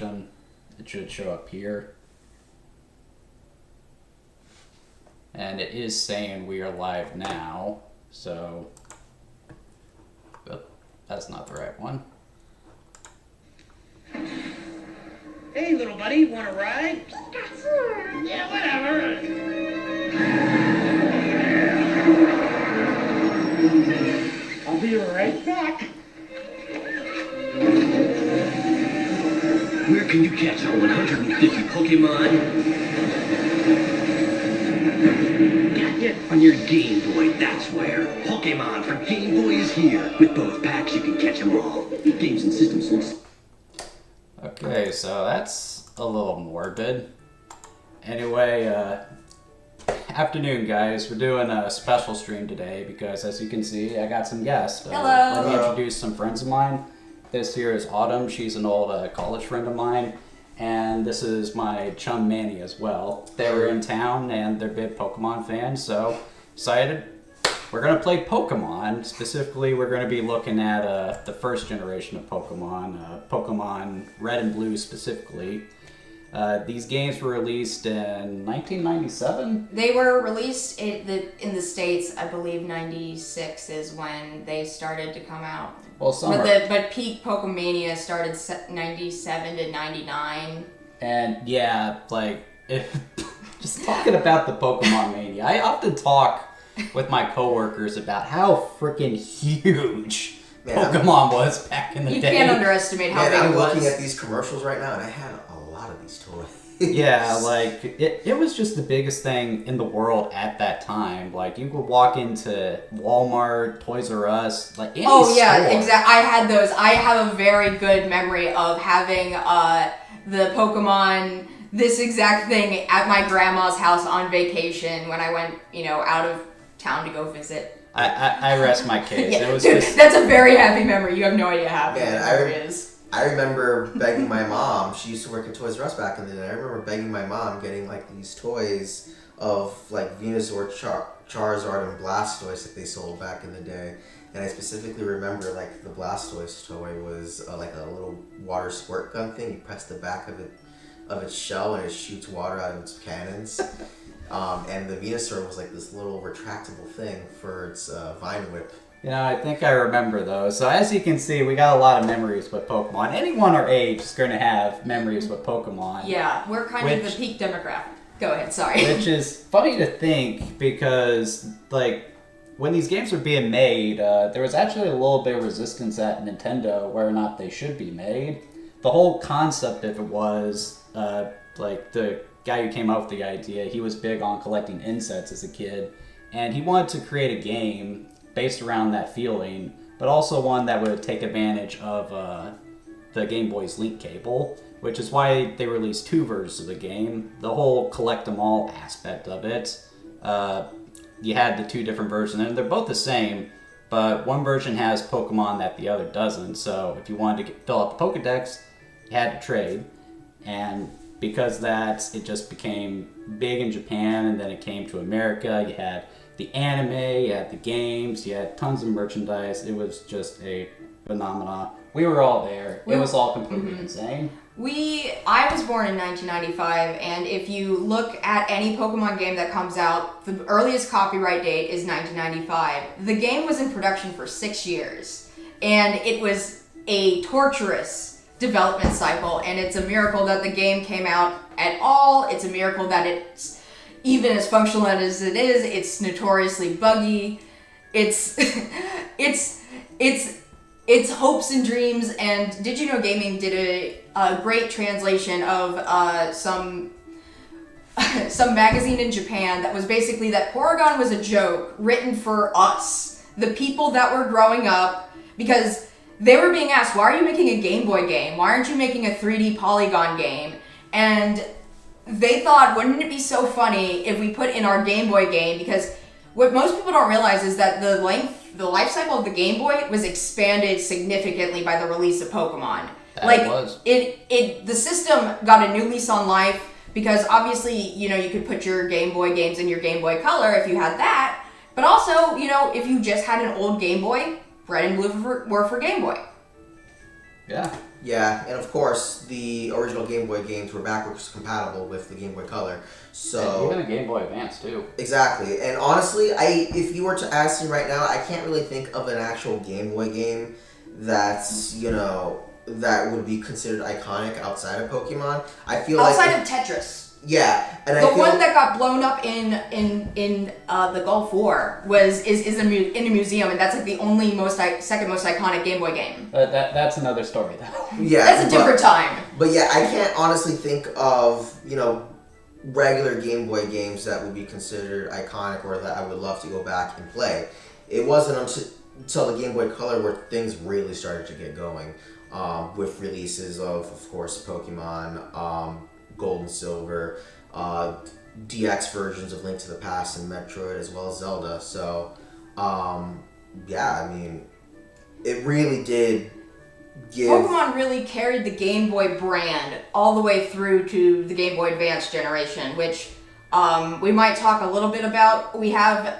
it should show up here. And it is saying we are live now, so that's not the right one. Hey, little buddy, want a ride? Yeah, whatever. I'll be right back. Where can you catch all 150 Pokemon? On your Game Boy, that's where. Pokemon for Game Boy is here. With both packs, you can catch them all. Games and systems. Okay, so that's a little morbid. Anyway, afternoon, guys. We're doing a special stream today because, as you can see, I got some guests. Hello. Let me introduce some friends of mine. This here is Autumn. She's an old college friend of mine. And this is my chum Manny as well. They were in town and they're big Pokemon fans, so decided we're going to play Pokemon. Specifically, we're going to be looking at the first generation of Pokemon, Pokemon Red and Blue specifically. These games were released in 1997? They were released in the States, I believe 96 is when they started to come out. Well, But peak Pokemania started 97 to 99. And yeah, like, just talking about the Pokemon Mania, I often talk with my coworkers about how freaking huge Pokemon was back in the day. You can't underestimate how big it was. I'm looking at these commercials right now, and I had a lot of these toys. Yeah, like, it was just the biggest thing in the world at that time. Like, you could walk into Walmart, Toys R Us, like, any store. Exactly. I had those. I have a very good memory of having the Pokemon, this exact thing, at my grandma's house on vacation when I went, out of town to go visit. I rest my case. Yeah, It was dude, just... that's a very happy memory. You have no idea how happy that memory is. I remember begging my mom. She used to work at Toys R Us back in the day. I remember begging my mom getting like these toys of like Venusaur, Charizard, and Blastoise that they sold back in the day. And I specifically remember like the Blastoise toy was like a little water squirt gun thing. You press the back of its shell and it shoots water out of its cannons. And the Venusaur was like this little retractable thing for its Vine Whip. I think I remember those. So as you can see, we got a lot of memories with Pokemon. Anyone our age is going to have memories with Pokemon. Yeah, we're kind of the peak demographic. Go ahead, sorry. Which is funny to think because, like, when these games were being made, there was actually a little bit of resistance at Nintendo whether or not they should be made. The whole concept of it was, like, the guy who came up with the idea, he was big on collecting insects as a kid, and he wanted to create a game based around that feeling, but also one that would take advantage of the Game Boy's link cable, which is why they released two versions of the game. The whole collect them all aspect of it, you had the two different versions, and they're both the same, but one version has Pokemon that the other doesn't, so if you wanted to fill out the Pokedex, you had to trade, and because of that, it just became big in Japan, and then it came to America. You had the anime, you had the games, you had tons of merchandise. It was just a phenomenon. We were all there. It was all completely insane. I was born in 1995, and if you look at any Pokemon game that comes out, the earliest copyright date is 1995. The game was in production for 6 years, and it was a torturous development cycle, and it's a miracle that the game came out at all. It's a miracle that it's even as functional as it is. It's notoriously buggy. It's hopes and dreams. And Did You Know Gaming did a great translation of some magazine in Japan that was basically that Porygon was a joke written for us, the people that were growing up, because they were being asked, why are you making a Game Boy game? Why aren't you making a 3D polygon game? And they thought, wouldn't it be so funny if we put in our Game Boy game? Because what most people don't realize is that the life cycle of the Game Boy was expanded significantly by the release of Pokemon. The system got a new lease on life because obviously, you could put your Game Boy games in your Game Boy Color if you had that. But also, if you just had an old Game Boy, Red and Blue were for Game Boy. Yeah. Yeah, and of course, the original Game Boy games were backwards compatible with the Game Boy Color. So And even the Game Boy Advance too. exactly. And honestly, if you were to ask me right now, I can't really think of an actual Game Boy game that's, that would be considered iconic outside of Pokemon. I feel Outside like of Tetris. yeah, and The one that got blown up in the Gulf War is in a museum, and that's like the only second most iconic Game Boy game. That's another story though. yeah, That's a different time. But yeah, I can't honestly think of regular Game Boy games that would be considered iconic or that I would love to go back and play. It wasn't until the Game Boy Color where things really started to get going, with releases of course, Pokemon, Gold and Silver, DX versions of Link to the Past and Metroid, as well as Zelda. So, yeah, I mean, it really did give... Pokemon really carried the Game Boy brand all the way through to the Game Boy Advance generation, which we might talk a little bit about. We have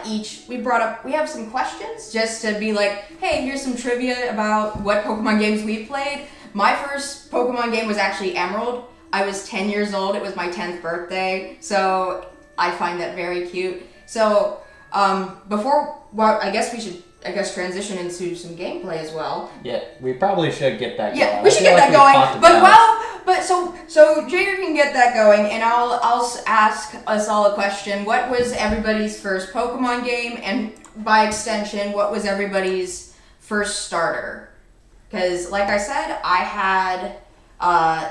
we have some questions just to be like, hey, here's some trivia about what Pokemon games we played. My first Pokemon game was actually Emerald. I was 10 years old. It was my 10th birthday, so I find that very cute. So I guess we should transition into some gameplay as well. Yeah, we probably should get that going. Yeah, we should get that going. So Jager can get that going, and I'll ask us all a question. What was everybody's first Pokemon game, and by extension, what was everybody's first starter? Because, like I said, I had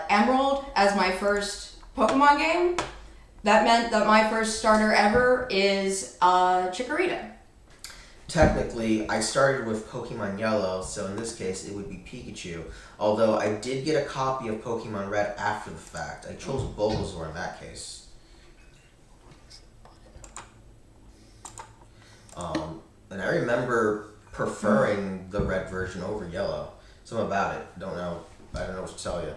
Emerald as my first Pokemon game. That meant that my first starter ever is Chikorita. Technically, I started with Pokemon Yellow, so in this case, it would be Pikachu. Although I did get a copy of Pokemon Red after the fact. I chose Bulbasaur in that case. And I remember preferring the Red version over Yellow. Something about it. I don't know what to tell you.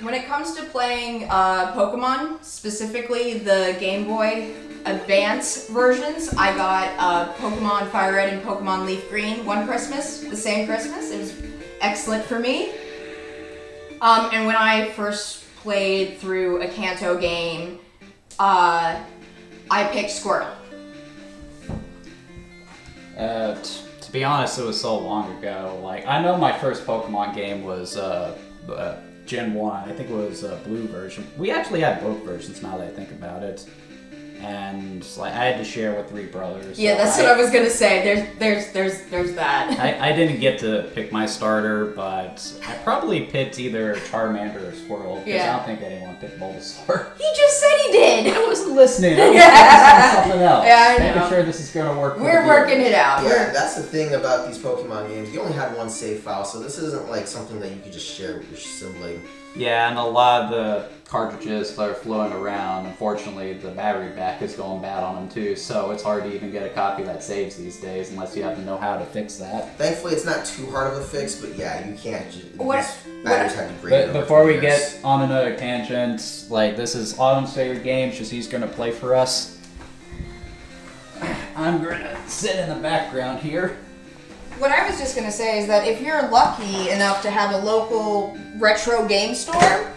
When it comes to playing Pokemon, specifically the Game Boy Advance versions, I got Pokemon Fire Red and Pokemon Leaf Green one Christmas, the same Christmas. It was excellent for me. And when I first played through a Kanto game, I picked Squirtle. To be honest, it was so long ago. Like, I know my first Pokemon game was Gen 1. I think it was a blue version. We actually had both versions now that I think about it. And like I had to share with 3 brothers. Yeah, so that's what I was gonna say. There's that. I didn't get to pick my starter, but I probably picked either Charmander or Squirtle, because I don't think anyone picked Bulbasaur. He just said he did. I wasn't listening. I was focusing on something else. Yeah, I know. Making sure this is gonna work. We're working it out. Yeah, that's the thing about these Pokemon games. You only had one save file, so this isn't like something that you could just share with your sibling. Yeah, and a lot of the cartridges that are flowing around, unfortunately, the battery back is going bad on them too, so it's hard to even get a copy that saves these days unless you have to know how to fix that. Thankfully, it's not too hard of a fix, but yeah, you can't just... Batteries have to break. But before we get on another tangent, like, this is Autumn's favorite game, he's gonna play for us. I'm gonna sit in the background here. What I was just gonna say is that if you're lucky enough to have a local retro game store,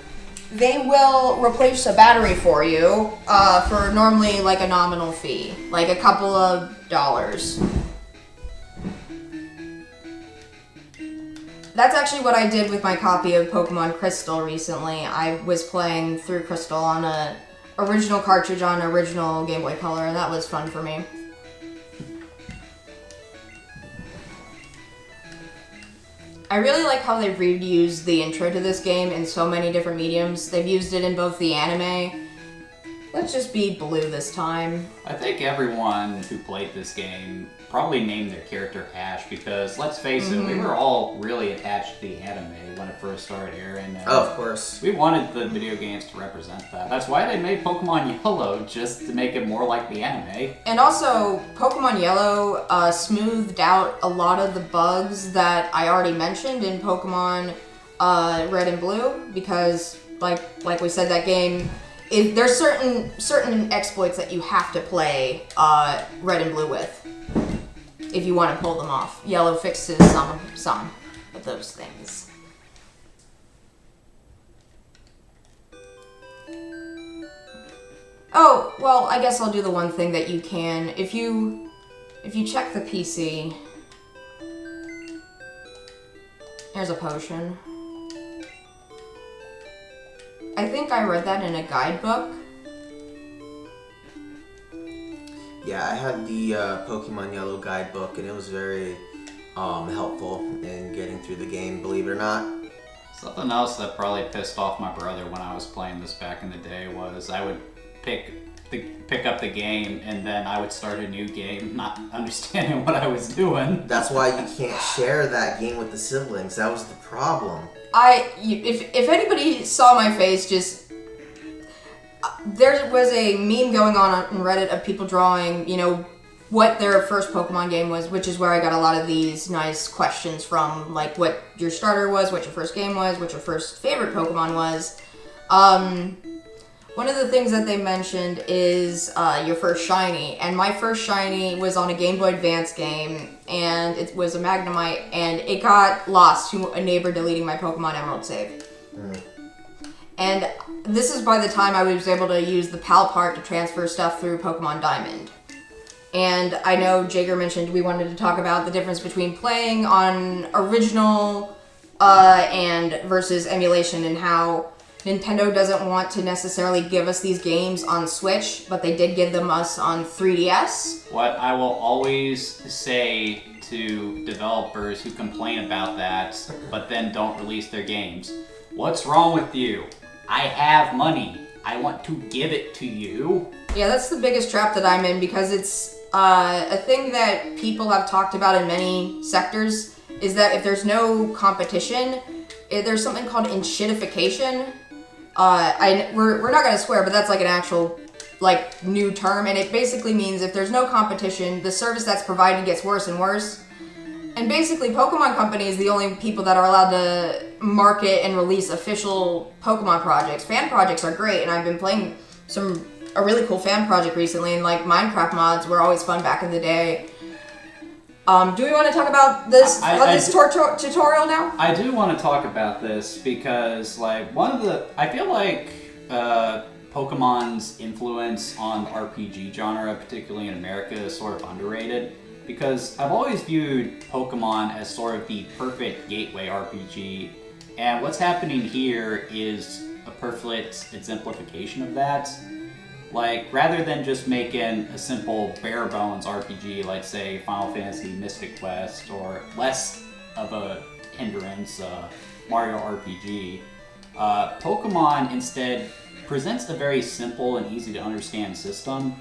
they will replace a battery for you for normally like a nominal fee, like a couple of dollars. That's actually what I did with my copy of Pokemon Crystal recently. I was playing through Crystal on a original cartridge on original Game Boy Color, and that was fun for me. I really like how they've reused the intro to this game in so many different mediums. They've used it in both the anime. Let's just be blue this time. I think everyone who played this game probably named their character Ash because, let's face it, we were all really attached to the anime when it first started airing. Oh, of course. We wanted the video games to represent that. That's why they made Pokemon Yellow, just to make it more like the anime. And also, Pokemon Yellow smoothed out a lot of the bugs that I already mentioned in Pokemon Red and Blue because, like we said, that game... there's certain exploits that you have to play Red and Blue with if you want to pull them off. Yellow fixes some of those things. Oh, well, I guess I'll do the one thing that you can. If you check the PC, here's a potion. I think I read that in a guidebook. Yeah, I had the Pokemon Yellow guidebook, and it was very helpful in getting through the game, believe it or not. Something else that probably pissed off my brother when I was playing this back in the day was I would pick up the game and then I would start a new game, not understanding what I was doing. That's why you can't share that game with the siblings. That was the problem. If anybody saw my face, just there was a meme going on Reddit of people drawing, what their first Pokemon game was, which is where I got a lot of these nice questions from, like what your starter was, what your first game was, what your first favorite Pokemon was. One of the things that they mentioned is your first shiny, and my first shiny was on a Game Boy Advance game, and it was a Magnemite, and it got lost to a neighbor deleting my Pokemon Emerald save. And this is by the time I was able to use the PAL part to transfer stuff through Pokemon Diamond. And I know Jager mentioned we wanted to talk about the difference between playing on original and versus emulation, and how Nintendo doesn't want to necessarily give us these games on Switch, but they did give them us on 3DS. What I will always say to developers who complain about that, but then don't release their games, what's wrong with you? I have money. I want to give it to you. Yeah, that's the biggest trap that I'm in, because it's a thing that people have talked about in many sectors, is that if there's no competition, there's something called enshittification. We're not going to swear, but that's like an actual new term, and it basically means if there's no competition, the service that's provided gets worse and worse. And basically, Pokemon Company is the only people that are allowed to market and release official Pokemon projects. Fan projects are great, and I've been playing a really cool fan project recently, and Minecraft mods were always fun back in the day. Do we want to talk about this tutorial now? I do want to talk about this because, I feel like Pokemon's influence on the RPG genre, particularly in America, is sort of underrated. Because I've always viewed Pokemon as sort of the perfect gateway RPG, and what's happening here is a perfect exemplification of that. Rather than just making a simple bare bones RPG, like say Final Fantasy Mystic Quest, or less of a hindrance, Mario RPG, Pokemon instead presents a very simple and easy to understand system,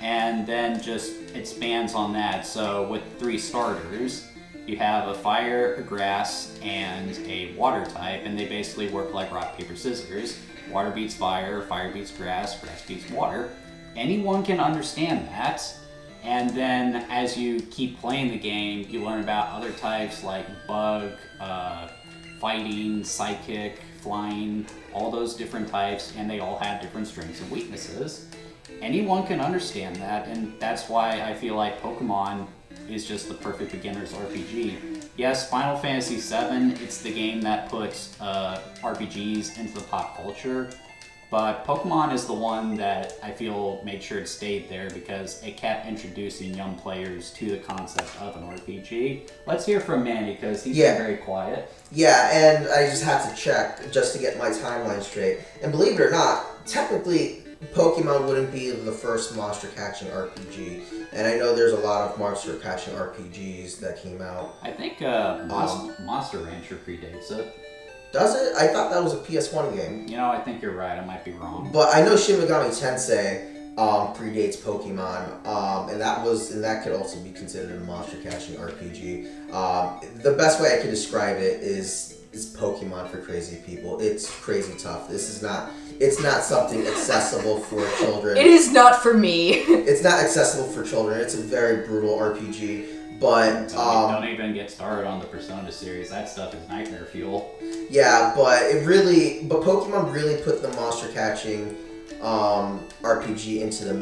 and then just expands on that. So with 3 starters, you have a fire, a grass, and a water type, and they basically work like rock, paper, scissors. Water beats fire, fire beats grass, grass beats water. Anyone can understand that. And then as you keep playing the game, you learn about other types like bug, fighting, psychic, flying, all those different types, and they all have different strengths and weaknesses. Anyone can understand that, and that's why I feel like Pokemon is just the perfect beginner's RPG. Yes, Final Fantasy VII, it's the game that puts RPGs into the pop culture, but Pokemon is the one that I feel made sure it stayed there because it kept introducing young players to the concept of an RPG. Let's hear from Manny, because he's been very quiet. Yeah, and I just had to check just to get my timeline straight. And believe it or not, technically, Pokemon wouldn't be the first monster catching RPG, and I know there's a lot of monster catching RPGs that came out. I think Monster Rancher predates it. Does it? I thought that was a PS1 game. I think you're right. I might be wrong. But I know Shin Megami Tensei predates Pokemon, and that could also be considered a monster catching RPG. The best way I could describe it is Pokemon for crazy people. It's crazy tough. It's not something accessible for children. It is not for me. It's not accessible for children. It's a very brutal RPG. But don't even get started on the Persona series. That stuff is nightmare fuel. Yeah, but Pokemon really put the monster catching RPG into the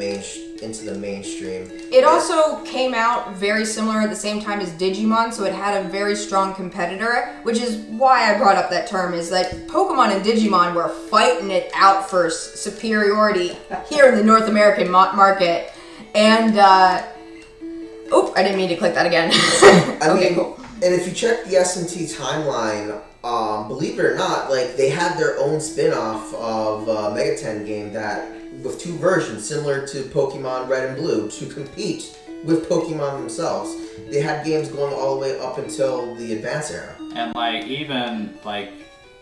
into the mainstream. It also came out very similar at the same time as Digimon, so it had a very strong competitor, which is why I brought up that term, is that Pokemon and Digimon were fighting it out for superiority here in the North American market. And, I didn't mean to click that again. Cool. And if you check the S&T timeline, believe it or not, like, they had their own spin-off of Mega 10 game that, with 2 versions similar to Pokemon Red and Blue, to compete with Pokemon themselves. They had games going all the way up until the Advance era. And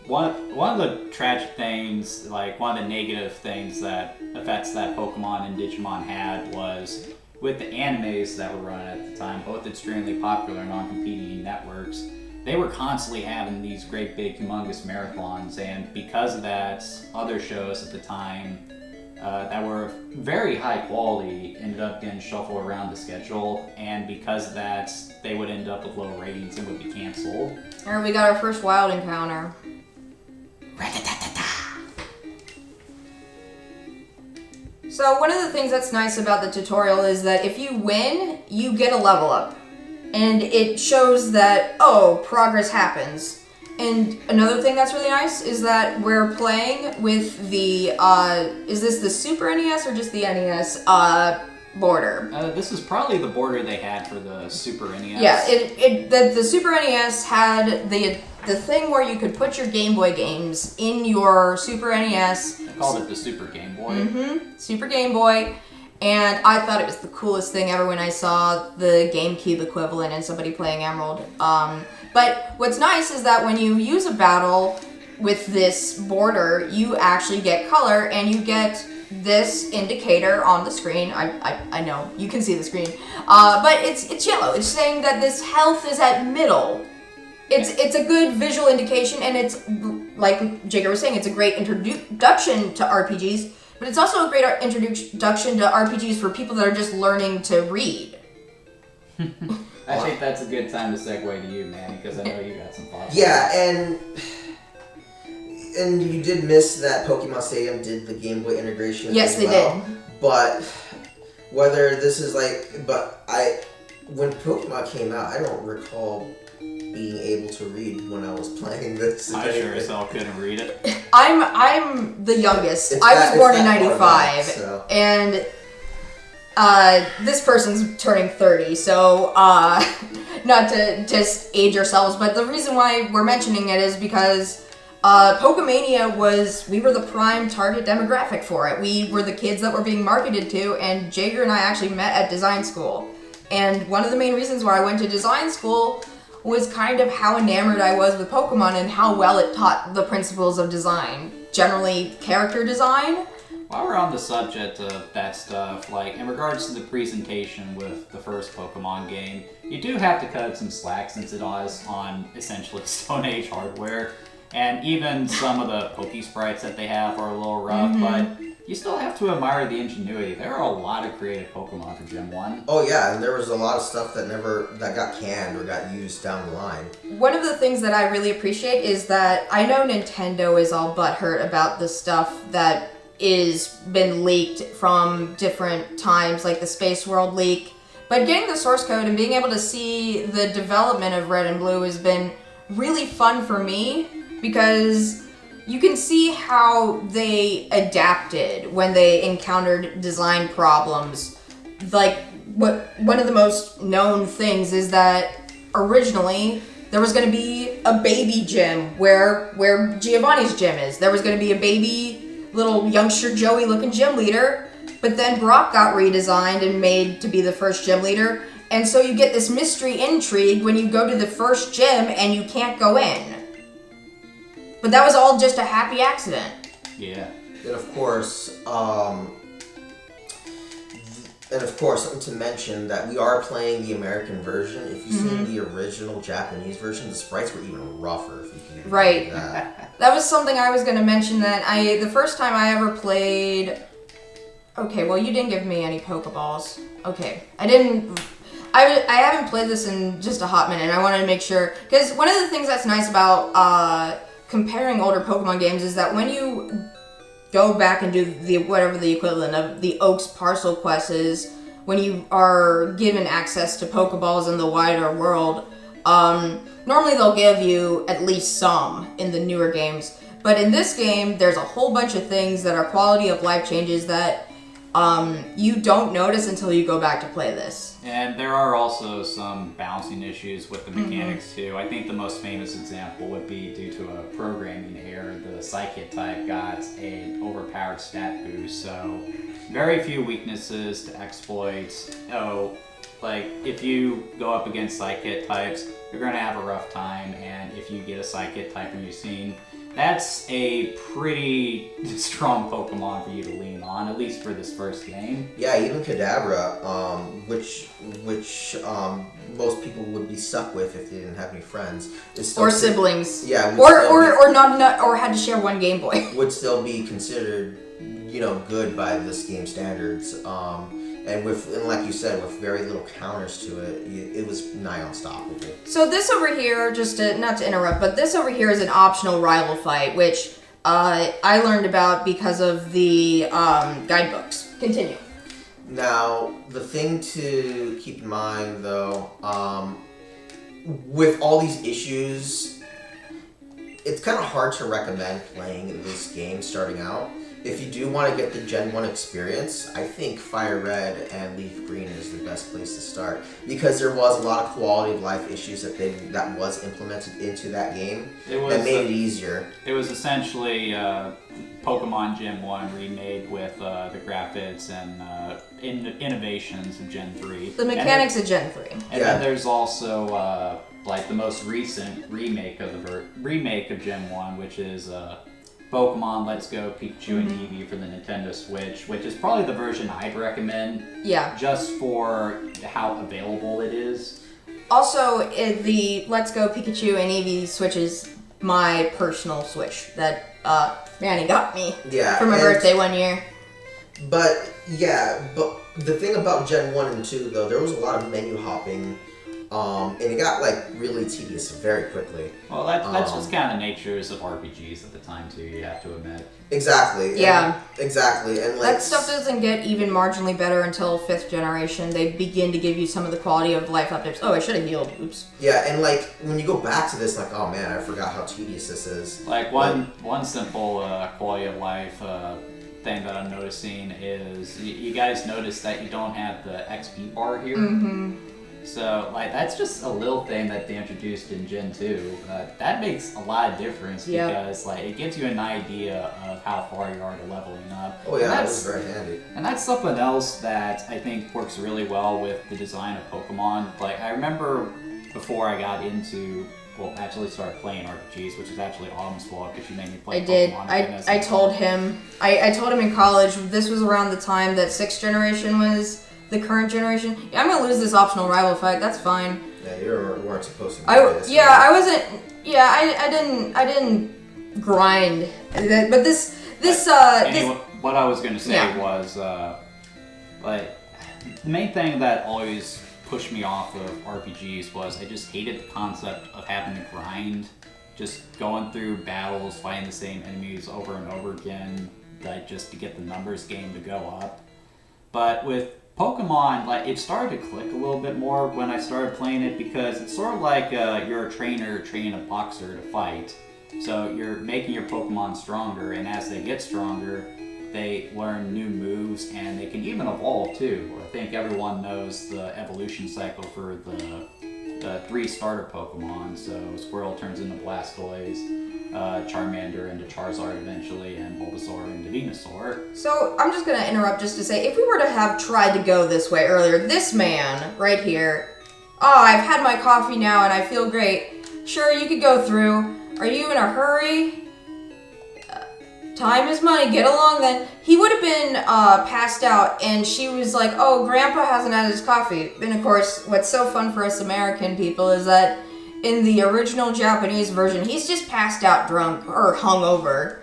one of the tragic things, one of the negative things that effects that Pokemon and Digimon had was with the animes that were running at the time, both extremely popular and on competing networks. They were constantly having these great big humongous marathons, and because of that, other shows at the time that were very high quality ended up getting shuffled around the schedule, and because of that, they would end up with low ratings and would be canceled. Alright, we got our first wild encounter. So one of the things that's nice about the tutorial is that if you win, you get a level up. And it shows that, progress happens. And another thing that's really nice is that we're playing with the, is this the Super NES or just the NES border? This is probably the border they had for the Super NES. Yeah, the Super NES had the thing where you could put your Game Boy games in your Super NES. They called it the Super Game Boy. Mm-hmm, Super Game Boy. And I thought it was the coolest thing ever when I saw the GameCube equivalent and somebody playing Emerald. But what's nice is that when you use a battle with this border, you actually get color and you get this indicator on the screen. I know, you can see the screen. But it's yellow. It's saying that this health is at middle. It's a good visual indication, and it's, like Jigger was saying, it's a great introduction to RPGs. But it's also a great introduction to RPGs for people that are just learning to read. I think that's a good time to segue to you, Manny, because I know you got some thoughts. Yeah, and you did miss that Pokemon Stadium did the Game Boy integration. Yes, they did. But whether this is when Pokemon came out, I don't recall being able to read when I was playing this. I sure as hell couldn't read it. I'm the youngest. I was born in 95, and this person's turning 30, so not to just age ourselves, but the reason why we're mentioning it is because Pokemania we were the prime target demographic for it. We were the kids that were being marketed to, and Jager and I actually met at design school. And one of the main reasons why I went to design school was kind of how enamored I was with Pokemon and how well it taught the principles of design. Generally, character design. While we're on the subject of that stuff, in regards to the presentation with the first Pokemon game, you do have to cut some slack since it is on essentially Stone Age hardware. And even some of the Poke Sprites that they have are a little rough, but you still have to admire the ingenuity. There are a lot of creative Pokemon for Gen 1. Oh yeah, and there was a lot of stuff that got canned or got used down the line. One of the things that I really appreciate is that I know Nintendo is all butthurt about the stuff that is been leaked from different times, like the Space World leak. But getting the source code and being able to see the development of Red and Blue has been really fun for me, because you can see how they adapted when they encountered design problems. One of the most known things is that originally there was going to be a baby gym where Giovanni's gym is. There was going to be a baby little youngster Joey looking gym leader, but then Brock got redesigned and made to be the first gym leader. And so you get this mystery intrigue when you go to the first gym and you can't go in. But that was all just a happy accident. Yeah. And of course, something to mention that we are playing the American version. If you've seen the original Japanese version, the sprites were even rougher. If you can even Right. do that. That was something I was going to mention, that the first time I ever played... Okay, well, you didn't give me any Pokeballs. Okay, I haven't played this in just a hot minute, and I wanted to make sure... Because one of the things that's nice about comparing older Pokemon games is that when you go back and do whatever the equivalent of the Oaks parcel quest is, when you are given access to Pokeballs in the wider world, normally they'll give you at least some in the newer games. But in this game, there's a whole bunch of things that are quality of life changes that you don't notice until you go back to play this. And there are also some balancing issues with the mechanics too. I think the most famous example would be due to a programming error. The Psychic type got an overpowered stat boost, so very few weaknesses to exploits. Like if you go up against Psychic types, you're going to have a rough time, and if you get a Psychic type in your scene, that's a pretty strong Pokemon for you to lean on, at least for this first game. Yeah, even Kadabra, which most people would be stuck with if they didn't have any friends, is still Or siblings. Yeah, or not or had to share one Game Boy. would still be considered, good by this game standards. And like you said, with very little counters to it, it was nigh unstoppable. So this over here, just to, not to interrupt, but this over here is an optional rival fight, which I learned about because of the guidebooks. Continue. Now, the thing to keep in mind, though, with all these issues, it's kind of hard to recommend playing this game starting out. If you do want to get the Gen 1 experience, I think Fire Red and Leaf Green is the best place to start, because there was a lot of quality of life issues that was implemented into that game that made it easier. It was essentially Pokemon Gen 1 remade with the graphics and innovations of Gen 3. The mechanics of Gen 3. And then there's also like the most recent remake of Gen 1, which is Pokemon Let's Go Pikachu and Eevee for the Nintendo Switch, which is probably the version I'd recommend. Yeah. Just for how available it is. Also, the Let's Go Pikachu and Eevee Switch is my personal Switch that Manny got me for my birthday one year. But the thing about Gen 1 and 2, though, there was a lot of menu hopping. And it got really tedious very quickly. Well, that's just kind of the natures of RPGs at the time too. You have to admit. Exactly. Yeah. Exactly, and that stuff doesn't get even marginally better until 5th generation. They begin to give you some of the quality of life updates. Oh, I should have healed. Oops. Yeah, and when you go back to this, oh man, I forgot how tedious this is. One simple quality of life thing that I'm noticing is you guys notice that you don't have the XP bar here. Mm-hmm. So, that's just a little thing that they introduced in Gen 2. That makes a lot of difference because, it gives you an idea of how far you are to leveling up. Oh yeah, that was very handy. And that's something else that I think works really well with the design of Pokemon. I remember before I got into, actually started playing RPGs, which is actually Autumn's fault because she made me play Pokemon. I told him. I told him in college, this was around the time that 6th generation was the current generation. Yeah, I'm gonna lose this optional rival fight. That's fine. Yeah, you weren't supposed to. I wasn't. Yeah, I didn't grind. But this. Anyway, what I was gonna say was, the main thing that always pushed me off of RPGs was I just hated the concept of having to grind, just going through battles, fighting the same enemies over and over again, just to get the numbers game to go up. But with Pokemon, it started to click a little bit more when I started playing it, because it's sort of like you're a trainer training a boxer to fight. So you're making your Pokemon stronger, and as they get stronger, they learn new moves, and they can even evolve too. I think everyone knows the evolution cycle for the 3 starter Pokemon. So Squirtle turns into Blastoise, Charmander into Charizard eventually, and Bulbasaur into Venusaur. So I'm just going to interrupt just to say, if we were to have tried to go this way earlier, this man right here, I've had my coffee now and I feel great. Sure, you could go through. Are you in a hurry? Time is money, get along then. He would have been passed out, and she was like, oh, Grandpa hasn't had his coffee. And of course, what's so fun for us American people is that in the original Japanese version, he's just passed out drunk or hungover.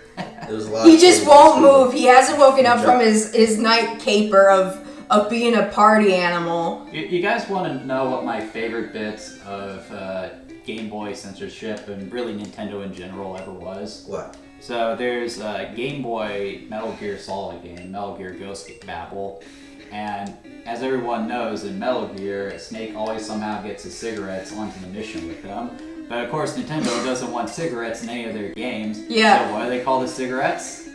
He just won't move. He hasn't woken up from his night caper of being a party animal. You guys want to know what my favorite bits of Game Boy censorship and really Nintendo in general ever was? What? So there's a Game Boy Metal Gear Solid game, Metal Gear Ghost Babel, and as everyone knows, in Metal Gear, Snake always somehow gets his cigarettes onto the mission with him. But of course, Nintendo doesn't want cigarettes in any of their games. Yeah. So what do they call the cigarettes?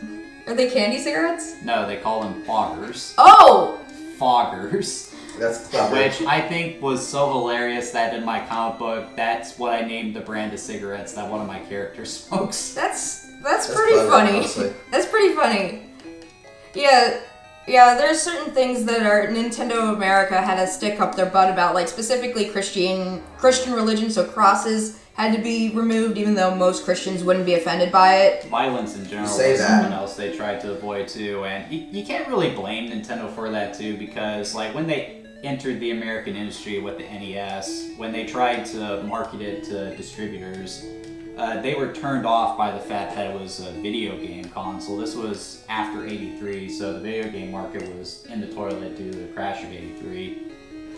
Are they candy cigarettes? No, they call them foggers. Oh! Foggers. That's clever. Which I think was so hilarious that in my comic book, that's what I named the brand of cigarettes that one of my characters smokes. That's pretty clever, funny. honestly. That's pretty funny. Yeah, there's certain things that our Nintendo America had to stick up their butt about, like specifically Christian religion, so crosses had to be removed, even though most Christians wouldn't be offended by it. Violence in general Say was that. something else they tried to avoid too, and you can't really blame Nintendo for that too, because like when they entered the American industry with the NES, when they tried to market it to distributors, they were turned off by the fact that it was a video game console. This was after '83, so the video game market was in the toilet due to the crash of '83.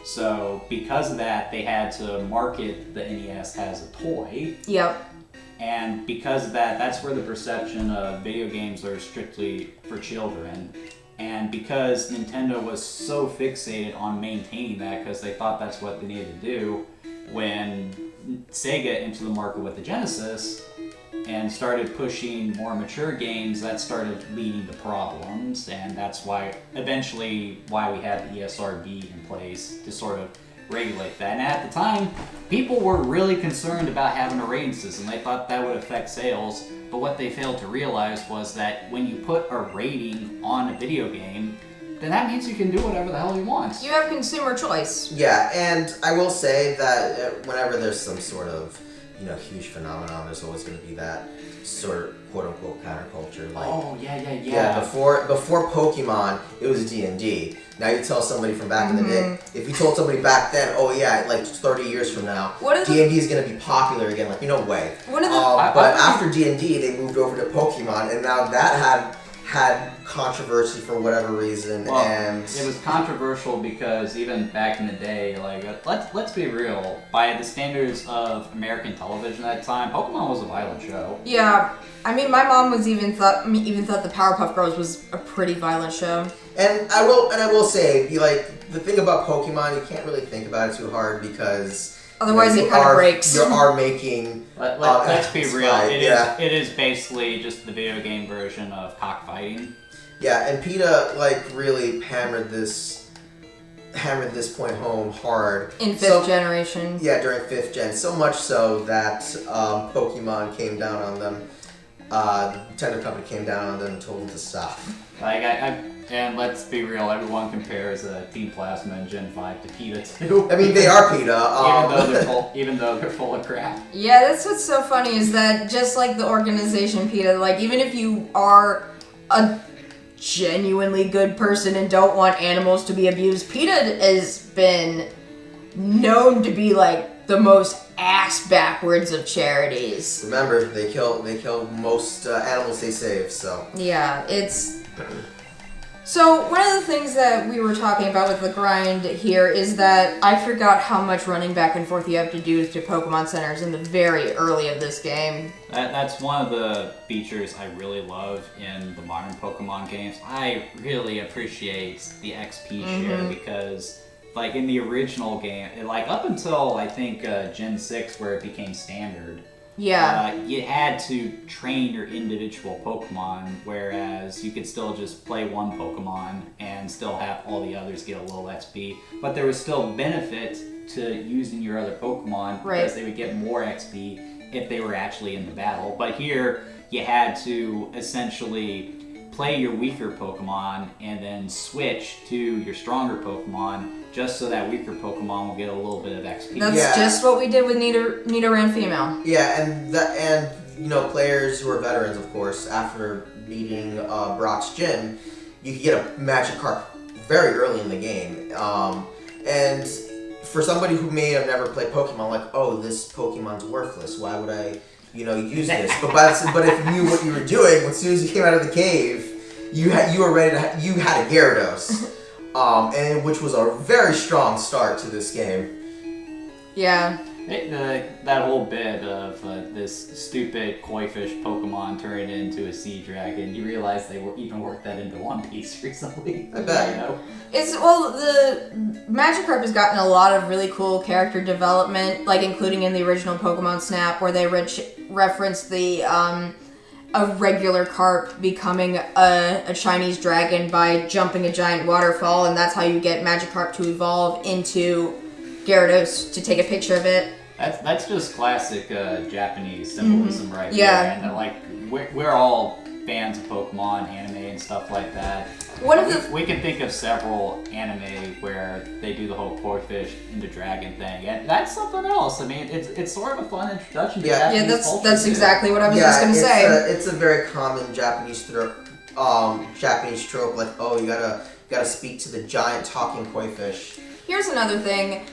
So because of that, they had to market the NES as a toy. Yep. And because of that, that's where the perception of video games are strictly for children. And because Nintendo was so fixated on maintaining that, because they thought that's what they needed to do, when Sega entered the market with the Genesis and started pushing more mature games, that started leading to problems, and that's why eventually why we had the ESRB in place to sort of regulate that. And at the time, people were really concerned about having a rating system. They thought that would affect sales, but what they failed to realize was that when you put a rating on a video game, then that means you can do whatever the hell you want. You have consumer choice. Yeah, and I will say that whenever there's some sort of, huge phenomenon, there's always going to be that sort of quote-unquote counterculture. Like, Oh, yeah. yeah, before Pokemon, it was D&D. Now you tell somebody from back in the day, if you told somebody back then, oh yeah, like 30 years from now, D&D is going to be popular again, like, no way. One of the But after D&D, they moved over to Pokemon, and now that had controversy for whatever reason, Well, and it was controversial because even back in the day, like let's be real, by the standards of American television at the time, Pokemon was a violent show. Yeah, I mean, my mom even thought the Powerpuff Girls was a pretty violent show. And I will say, the thing about Pokemon, you can't really think about it too hard because otherwise it kind of breaks. You are making. Let's be real. Right, It is basically just the video game version of cockfighting. Yeah, and PETA really hammered this point home hard. In 5th generation. Yeah, during 5th gen. So much so that Pokemon came down on them. The Nintendo company came down on them and told them to stop. And let's be real, everyone compares Team Plasma and Gen 5 to PETA too. I mean, they are PETA. Even though they're full of crap. Yeah, that's what's so funny is that just like the organization PETA, even if you are a genuinely good person and don't want animals to be abused, PETA has been known to be the most ass backwards of charities. Remember, they kill most animals they save. So yeah, it's. So one of the things that we were talking about with the grind here is that I forgot how much running back and forth you have to do to Pokemon centers in the very early of this game. That's one of the features I really love in the modern Pokemon games. I really appreciate the XP share because, in the original game, up until I think Gen 6 where it became standard, yeah, you had to train your individual Pokemon, whereas you could still just play one Pokemon and still have all the others get a little XP. But there was still benefit to using your other Pokemon because they would get more XP if they were actually in the battle. But here, you had to essentially play your weaker Pokemon and then switch to your stronger Pokemon just so that weaker Pokemon will get a little bit of XP. That's just what we did with Nidoran female. Yeah, and players who are veterans, of course, after beating Brock's gym, you could get a Magikarp very early in the game. And for somebody who may have never played Pokemon, this Pokemon's worthless. Why would I, use this? But if you knew what you were doing, as soon as you came out of the cave, you had a Gyarados. And which was a very strong start to this game. Yeah. That whole bit of this stupid koi fish Pokemon turning into a sea dragon, you realize they even worked that into One Piece recently. I bet. You know? The Magikarp has gotten a lot of really cool character development, like including in the original Pokemon Snap, where they reference the a regular carp becoming a Chinese dragon by jumping a giant waterfall, and that's how you get Magikarp to evolve into Gyarados to take a picture of it. That's just classic Japanese symbolism right Yeah. there. And like we're all fans of Pokemon, anime, and stuff like that. We can think of several anime where they do the whole koi fish into dragon thing, and that's something else. I mean, it's sort of a fun introduction to Japanese culture. That's too. exactly what I was just gonna say. It's a very common Japanese trope. Like, oh, you gotta speak to the giant talking koi fish. Here's another thing.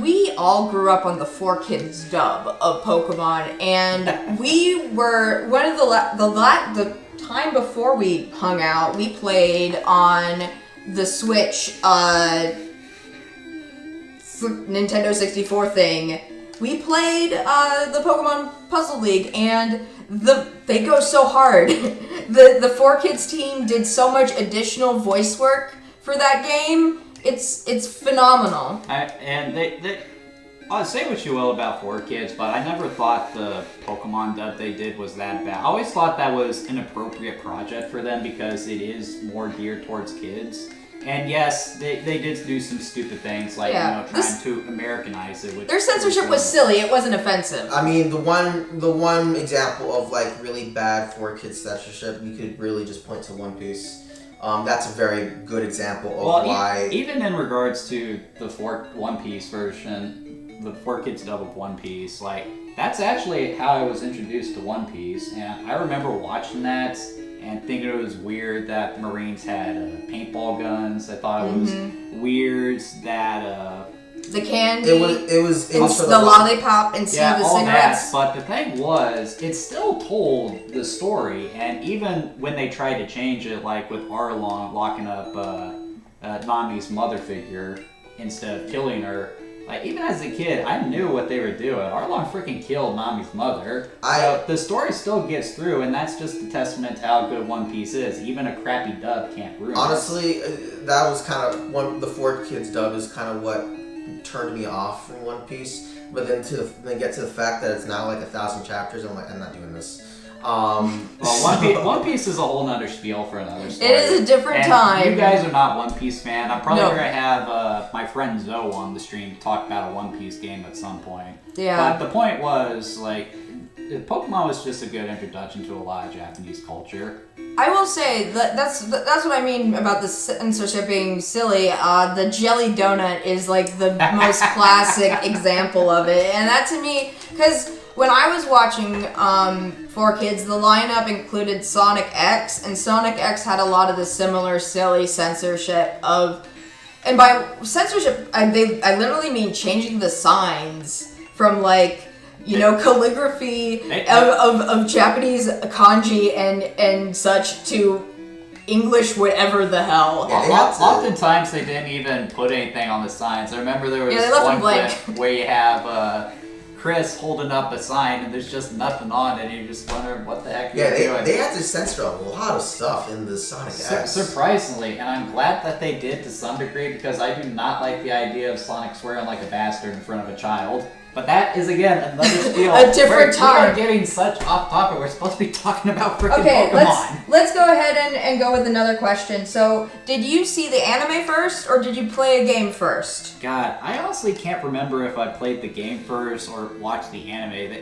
We all grew up on the 4Kids dub of Pokemon, and we were one of the time before we hung out, we played on the Switch, Nintendo 64 thing. We played the Pokemon Puzzle League, and they go so hard. The 4Kids team did so much additional voice work for that game. It's phenomenal. I'll say what you will about 4Kids, but I never thought the Pokemon dub they did was that bad. I always thought that was an appropriate project for them because it is more geared towards kids. And yes, they did do some stupid things like trying to Americanize it. Their censorship was silly. It wasn't offensive. I mean, the one example of like really bad 4Kids censorship, you could really just point to One Piece. That's a very good example of why. Even in regards to the One Piece version, the 4Kids dub of One Piece, like that's actually how I was introduced to One Piece, and I remember watching that and thinking it was weird that Marines had paintball guns. I thought it was weird that the candy, it was the lollipop, and some of the all cigarettes. That, but the thing was, it still told the story, and even when they tried to change it, like with Arlong locking up Nami's mother figure instead of killing her, like even as a kid, I knew what they were doing. Arlong freaking killed Nami's mother. So the story still gets through, and that's just a testament to how good One Piece is. Even a crappy dub can't ruin it. Honestly, that was kind of the 4Kids dub is kind of what turned me off from One Piece, but then get to the fact that it's now like 1,000 chapters, I'm like, I'm not doing this. One Piece is a whole nother spiel for another story. It is a different time. You guys are not One Piece fan. I'm probably gonna have my friend Zoe on the stream to talk about a One Piece game at some point. Yeah. But the point was, like, Pokemon was just a good introduction to a lot of Japanese culture. I will say that's what I mean about the censorship being silly. The jelly donut is like the most classic example of it, and that to me, because when I was watching 4Kids, the lineup included Sonic X, and Sonic X had a lot of the similar silly censorship of, and by censorship, I literally mean changing the signs from like, calligraphy of Japanese kanji and such to English whatever the hell. Yeah, oftentimes they didn't even put anything on the signs. I remember there was they left one them blank. clip where you have Chris holding up a sign and there's just nothing on it, and you just wonder what the heck you're doing. They had to censor a lot of stuff in the Sonic X. Surprisingly, and I'm glad that they did to some degree, because I do not like the idea of Sonic swearing like a bastard in front of a child. But that is, again, another spiel. A different time. We are getting such off topic. We're supposed to be talking about freaking Pokemon. let's go ahead and go with another question. So, did you see the anime first, or did you play a game first? God, I honestly can't remember if I played the game first or watched the anime.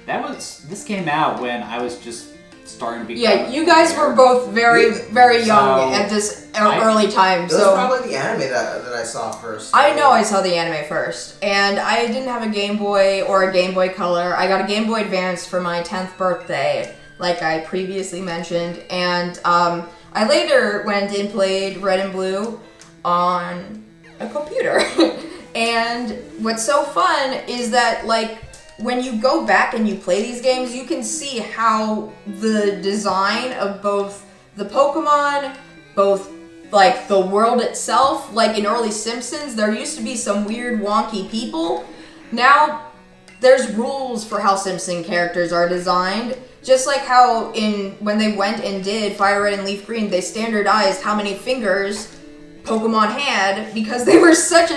This came out when I was just starting to be. Yeah, you guys were both very, very young at this early time. It was probably the anime that I saw first. I know I saw the anime first, and I didn't have a Game Boy or a Game Boy Color. I got a Game Boy Advance for my 10th birthday, like I previously mentioned, and I later went and played Red and Blue on a computer. And what's so fun is that, like, when you go back and you play these games, you can see how the design of both the Pokemon, both like the world itself, like in early Simpsons, there used to be some weird wonky people, now there's rules for how Simpson characters are designed. Just like how when they went and did Fire Red and Leaf Green, they standardized how many fingers Pokemon had because they were such a,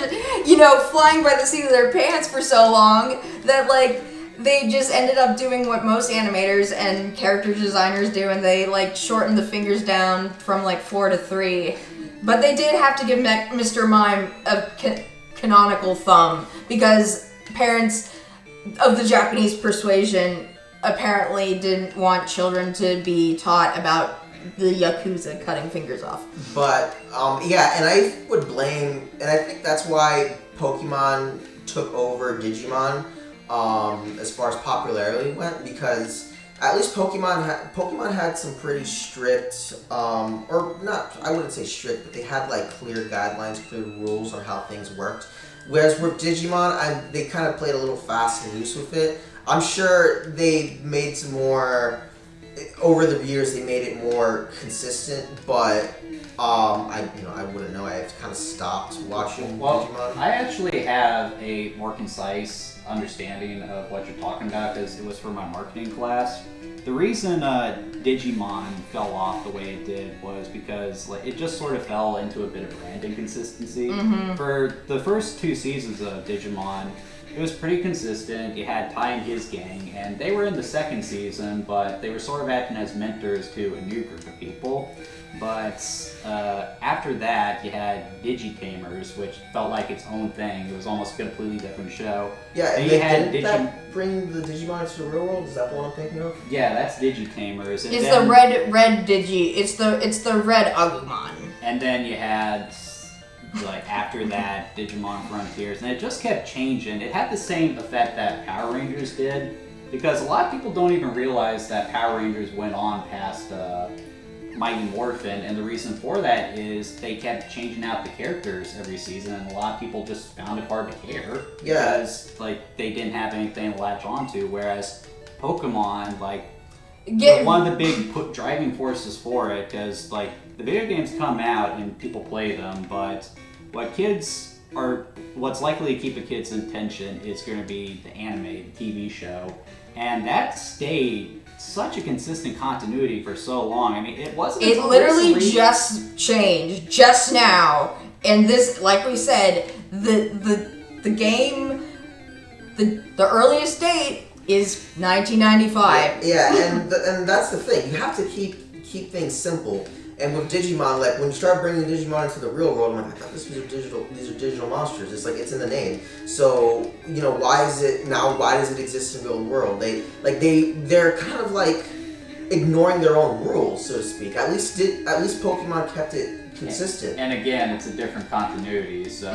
flying by the seat of their pants for so long that, like, they just ended up doing what most animators and character designers do, and they, like, shortened the fingers down from, like, 4 to 3. But they did have to give Mr. Mime a canonical thumb because parents of the Japanese persuasion apparently didn't want children to be taught about the Yakuza cutting fingers off. But, and I would blame, and I think that's why Pokemon took over Digimon as far as popularity went, because at least Pokemon had some pretty strict, or not, I wouldn't say strict, but they had like clear guidelines, clear rules on how things worked. Whereas with Digimon, they kind of played a little fast and loose with it. I'm sure they made some more, over the years they made it more consistent, but I wouldn't know. I've kind of stopped watching Digimon. I actually have a more concise understanding of what you're talking about because it was for my marketing class. The reason Digimon fell off the way it did was because it just sort of fell into a bit of brand inconsistency. Mm-hmm. For the first 2 seasons of Digimon, it was pretty consistent. You had Ty and his gang, and they were in the 2nd season, but they were sort of acting as mentors to a new group of people. But after that, you had Digitamers, which felt like its own thing. It was almost a completely different show. Yeah, and didn't that bring the Digimon into the real world? Is that the one I'm thinking of? Yeah, that's Digitamers. And it's the red Digi. It's the red Agumon. And then you had, like, after that, Digimon Frontiers, and it just kept changing. It had the same effect that Power Rangers did, because a lot of people don't even realize that Power Rangers went on past Mighty Morphin, and the reason for that is they kept changing out the characters every season, and a lot of people just found it hard to care because they didn't have anything to latch onto. Whereas Pokemon, one of the big driving forces for it, because the video games come out and people play them, but what's likely to keep a kid's attention is going to be the anime, the TV show, and that stayed such a consistent continuity for so long. I mean, it wasn't. It literally just changed just now, and this, like we said, the game, the earliest date is 1995. Yeah, and that's the thing. You have to keep things simple. And with Digimon, when you start bringing Digimon into the real world, I'm like, I thought these are digital monsters. It's it's in the name. So, why does it exist in the real world? They're kind of ignoring their own rules, so to speak. At least Pokemon kept it consistent. And again, it's a different continuity, so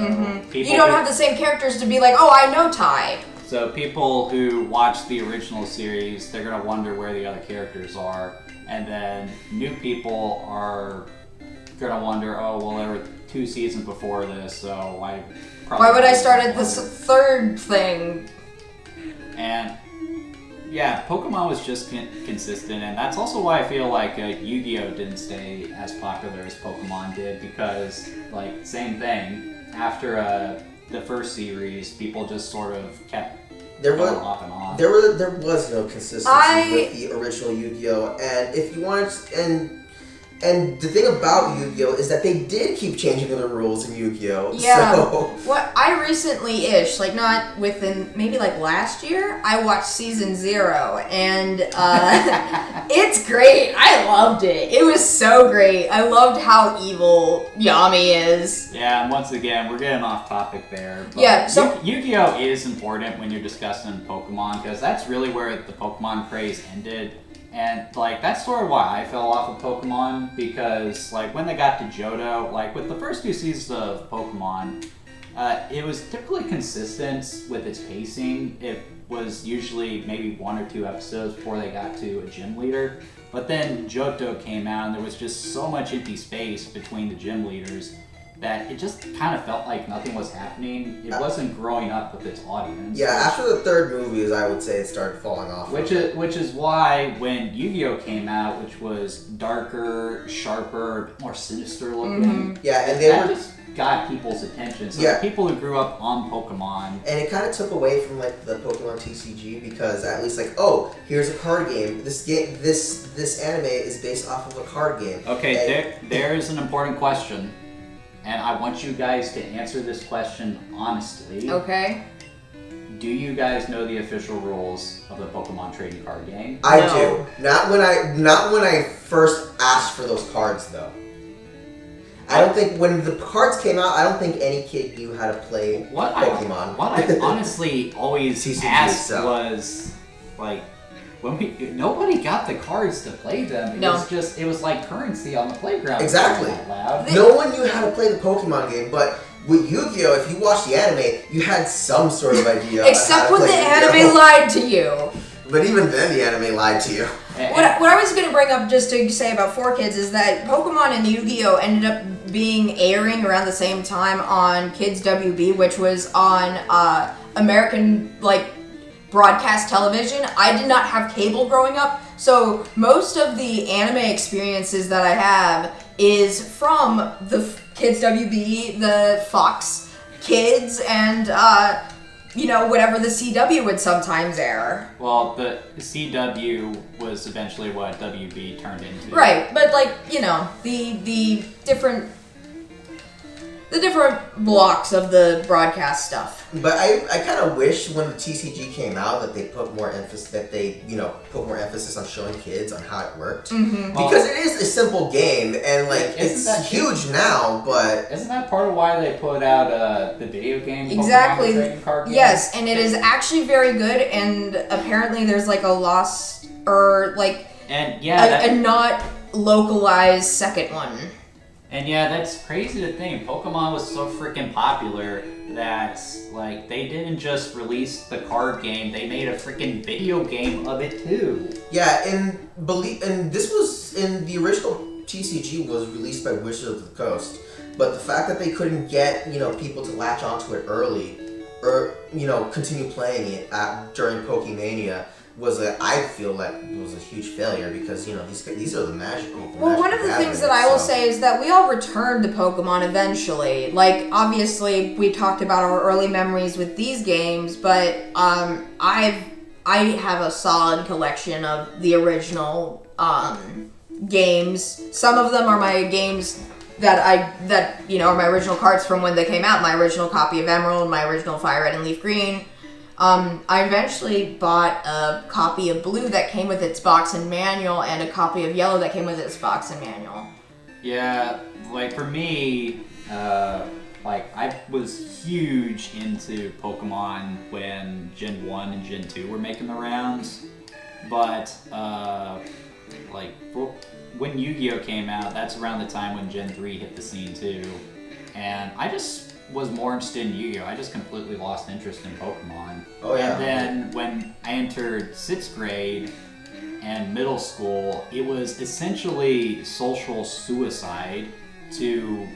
you don't have the same characters to be like, oh, I know Ty. So people who watch the original series, they're gonna wonder where the other characters are. And then new people are gonna wonder, oh, well, there were 2 seasons before this, so why would I start at this 3rd thing? And yeah, Pokemon was just consistent, and that's also why I feel like Yu-Gi-Oh! Didn't stay as popular as Pokemon did, because same thing. After the first series, people just sort of kept off and on. There was no consistency with the original Yu-Gi-Oh! And if you wanted and the thing about Yu-Gi-Oh! Is that they did keep changing the rules in Yu-Gi-Oh! Yeah. So. What I recently-ish, not within, maybe last year, I watched season 0, and it's great. I loved it. It was so great. I loved how evil Yami is. Yeah, and once again, we're getting off topic there. But yeah, so Yu-Gi-Oh! Is important when you're discussing Pokemon, because that's really where the Pokemon craze ended. And, that's sort of why I fell off of Pokemon, because, when they got to Johto, with the first 2 seasons of Pokemon, it was typically consistent with its pacing. It was usually maybe 1 or 2 episodes before they got to a gym leader. But then Johto came out, and there was just so much empty space between the gym leaders. that it just kind of felt like nothing was happening. It wasn't growing up with its audience. Yeah, after the third movie, I would say it started falling off. Which is why when Yu-Gi-Oh came out, which was darker, sharper, more sinister looking. Yeah, and they were just got people's attention. So Yeah. the people who grew up on Pokemon. And it kind of took away from like the Pokemon TCG because at least like, oh, here's a card game. This anime is based off of a card game. Okay, there is an important question, and I want you guys to answer this question honestly. Okay. Do you guys know the official rules of the Pokemon trading card game? I No. do. Not when I first asked for those cards though. I don't think when the cards came out, I don't think any kid knew how to play Pokemon. What I honestly always TCG asked itself. was like, nobody got the cards to play them. It was like currency on the playground. Exactly. Out loud. No one knew how to play the Pokemon game, but with Yu-Gi-Oh, if you watched the anime, you had some sort of idea. Except when the anime lied to you. But even then, the anime lied to you. What I was going to bring up just to say about 4Kids is that Pokemon and Yu-Gi-Oh ended up being airing around the same time on Kids WB, which was on American broadcast television. I did not have cable growing up, so most of the anime experiences that I have is from the Kids WB, the Fox Kids, and whatever the CW would sometimes air. Well, the CW was eventually what WB turned into. Right, but the different blocks of the broadcast stuff. But I kind of wish when the TCG came out that they put more emphasis on showing kids on how it worked because it is a simple game and it's huge now. But isn't that part of why they put out the video game? Exactly. Pokemon trading card game? Yes, and it is actually very good. And apparently, there's a lost or a not localized second one. And yeah, that's crazy to think. Pokemon was so freaking popular that they didn't just release the card game; they made a freaking video game of it too. Yeah, and this was in the original TCG was released by Wizards of the Coast, but the fact that they couldn't get people to latch onto it early, or continue playing it during Pokemania I feel like was a huge failure because these are the magic people. Well, one of the things that I will say is that we all returned to Pokemon eventually. Obviously, we talked about our early memories with these games, but I have a solid collection of the original games. Some of them are my games that are my original cards from when they came out. My original copy of Emerald, my original Fire Red and Leaf Green. I eventually bought a copy of Blue that came with its box and manual, and a copy of Yellow that came with its box and manual. Yeah, for me, I was huge into Pokemon when Gen 1 and Gen 2 were making the rounds, but when Yu-Gi-Oh came out, that's around the time when Gen 3 hit the scene too, and I just was more interested in Yu-Gi-Oh! I just completely lost interest in Pokemon. Oh yeah. And then when I entered 6th grade and middle school, it was essentially social suicide to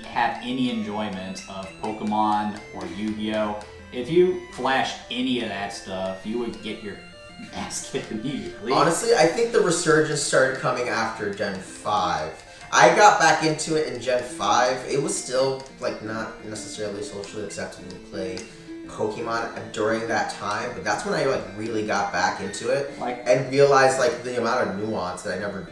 have any enjoyment of Pokemon or Yu-Gi-Oh! If you flashed any of that stuff, you would get your ass kicked immediately. Honestly, I think the resurgence started coming after Gen 5. I got back into it in Gen 5. It was still not necessarily socially acceptable to play Pokemon during that time, but that's when I really got back into it and realized the amount of nuance that I never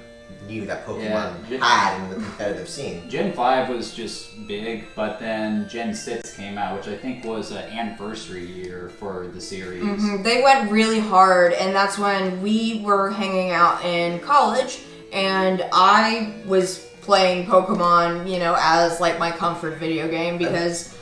knew that Pokemon had in the competitive scene. Gen 5 was just big, but then Gen 6 came out, which I think was an anniversary year for the series. Mm-hmm. They went really hard, and that's when we were hanging out in college, and I was playing Pokemon, as my comfort video game because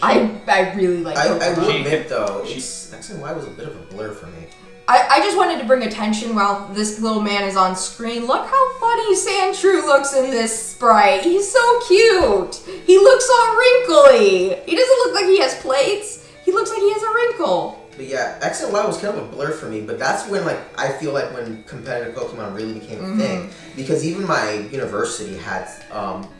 I really like Pokemon. I will admit though, X and Y was a bit of a blur for me. I just wanted to bring attention while this little man is on screen. Look how funny Sandshrew looks in this sprite. He's so cute. He looks all wrinkly. He doesn't look like he has plates. He looks like he has a wrinkle. But yeah, X and Y was kind of a blur for me, but that's when I feel like when competitive Pokemon really became a thing. Because even my university had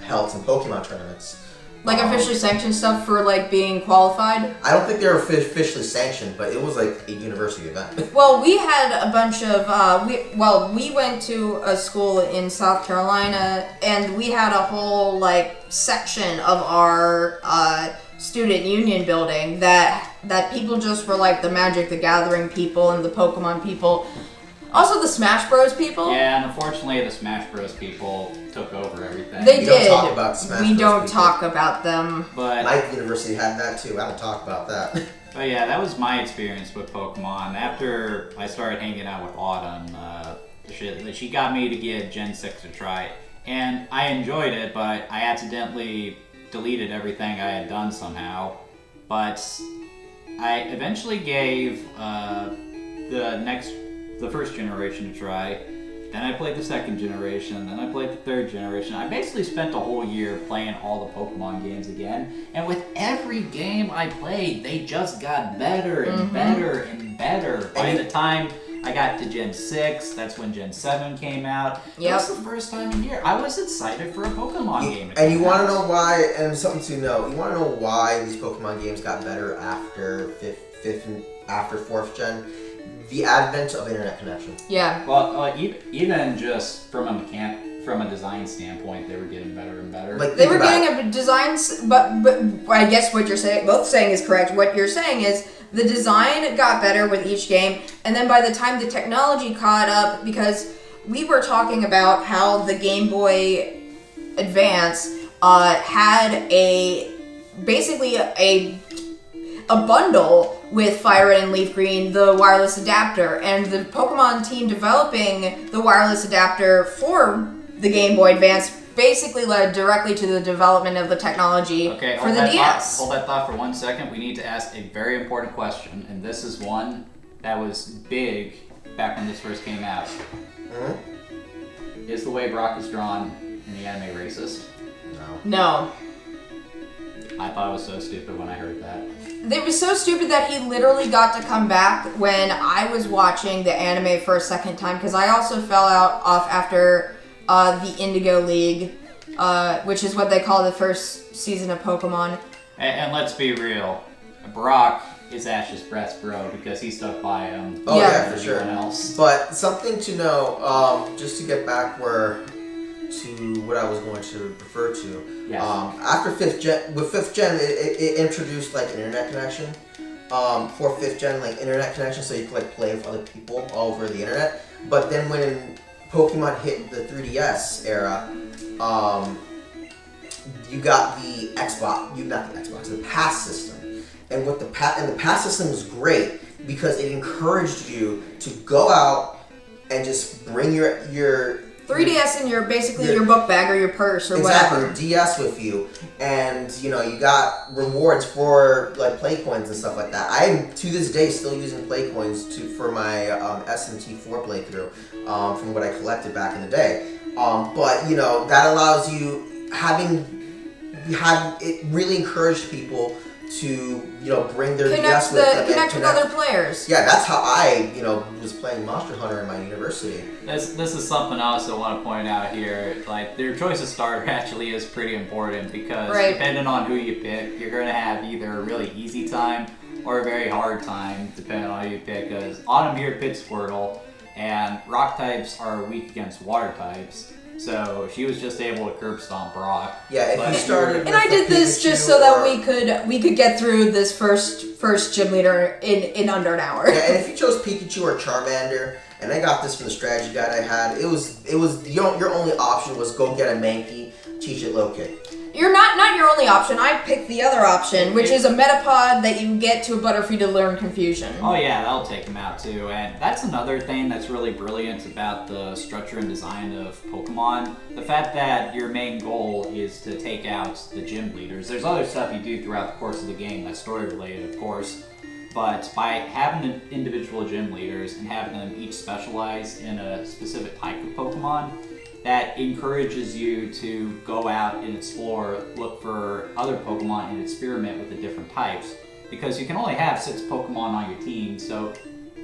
held some Pokemon tournaments. Like officially sanctioned stuff for like being qualified? I don't think they were officially sanctioned, but it was like a university event. Well, we had a bunch of we went to a school in South Carolina, and we had a whole like section of our student union building that people just were like the Magic the Gathering people and the Pokemon people. Also the Smash Bros people. Yeah, and unfortunately the Smash Bros people took over everything. They We did. don't talk about Smash we Bros. don't people. talk about them. But My university had that too. I don't talk about that. But yeah, that was my experience with Pokemon. After I started hanging out with Autumn, she got me to get Gen 6 a try. And I enjoyed it, but I accidentally deleted everything I had done somehow. But I eventually gave the first generation a try. Then I played the second generation, then I played the third generation. I basically spent a whole year playing all the Pokemon games again. And with every game I played, they just got better and better and better. By the time I got to Gen 6, that's when Gen 7 came out. Yep. That was the first time in a year. I was excited for a Pokemon game. And you want to know why, and something to know, you want to know why these Pokemon games got better after after 4th gen? The advent of internet connection. Yeah. Well, even just from a design standpoint, they were getting better and better. Like They were getting a designs, but I guess what you're saying, both saying is correct. What you're saying is the design got better with each game, and then by the time the technology caught up, because we were talking about how the Game Boy Advance had basically a bundle with Fire Red and Leaf Green, the wireless adapter, and the Pokemon team developing the wireless adapter for the Game Boy Advance basically led directly to the development of the technology for the DS. Hold that thought for 1 second. We need to ask a very important question, and this is one that was big back when this first came out. Is the way Brock is drawn in the anime racist? No. I thought it was so stupid when I heard that. It was so stupid that he literally got to come back when I was watching the anime for a second time, because I also fell off after the Indigo League, which is what they call the first season of Pokemon. And let's be real, Brock is Ash's best bro because he stuck by him. Oh Yeah. yeah, for sure. Else. But something to know, just to get back to what I was going to refer to. Yes. After 5th gen, with 5th gen, it introduced like an internet connection. For 5th gen, like internet connection, so you could like play with other people all over the internet. But then when Pokemon hit the 3DS era, you got the Xbox. The Pass system, and the Pass system was great because it encouraged you to go out and just bring your 3DS in your book bag or your purse or exactly whatever. your DS with you, and you got rewards for like play coins and stuff like that. I am to this day still using play coins for my SMT4 playthrough from what I collected back in the day. But that allows you it really encouraged people to bring their DS with them and connect with other players. Yeah, that's how I was playing Monster Hunter in my university. This is something else I want to point out here. Like, their choice of starter actually is pretty important because depending on who you pick, you're going to have either a really easy time or a very hard time, depending on who you pick. Because Autumn here picked Squirtle, and rock types are weak against water types. So she was just able to curb stomp Brock. Yeah, if you started. And I did this just so that we could get through this first gym leader in under an hour. Yeah, and if you chose Pikachu or Charmander, and I got this from the strategy guide I had, it was your only option was go get a Mankey, teach it low kick. You're not your only option. I picked the other option, which is a Metapod that you get to a Butterfree to learn Confusion. Oh yeah, that'll take him out too. And that's another thing that's really brilliant about the structure and design of Pokemon. The fact that your main goal is to take out the gym leaders. There's other stuff you do throughout the course of the game that's story related, of course. But by having individual gym leaders and having them each specialize in a specific type of Pokemon, that encourages you to go out and explore, look for other Pokemon and experiment with the different types. Because you can only have 6 Pokemon on your team, so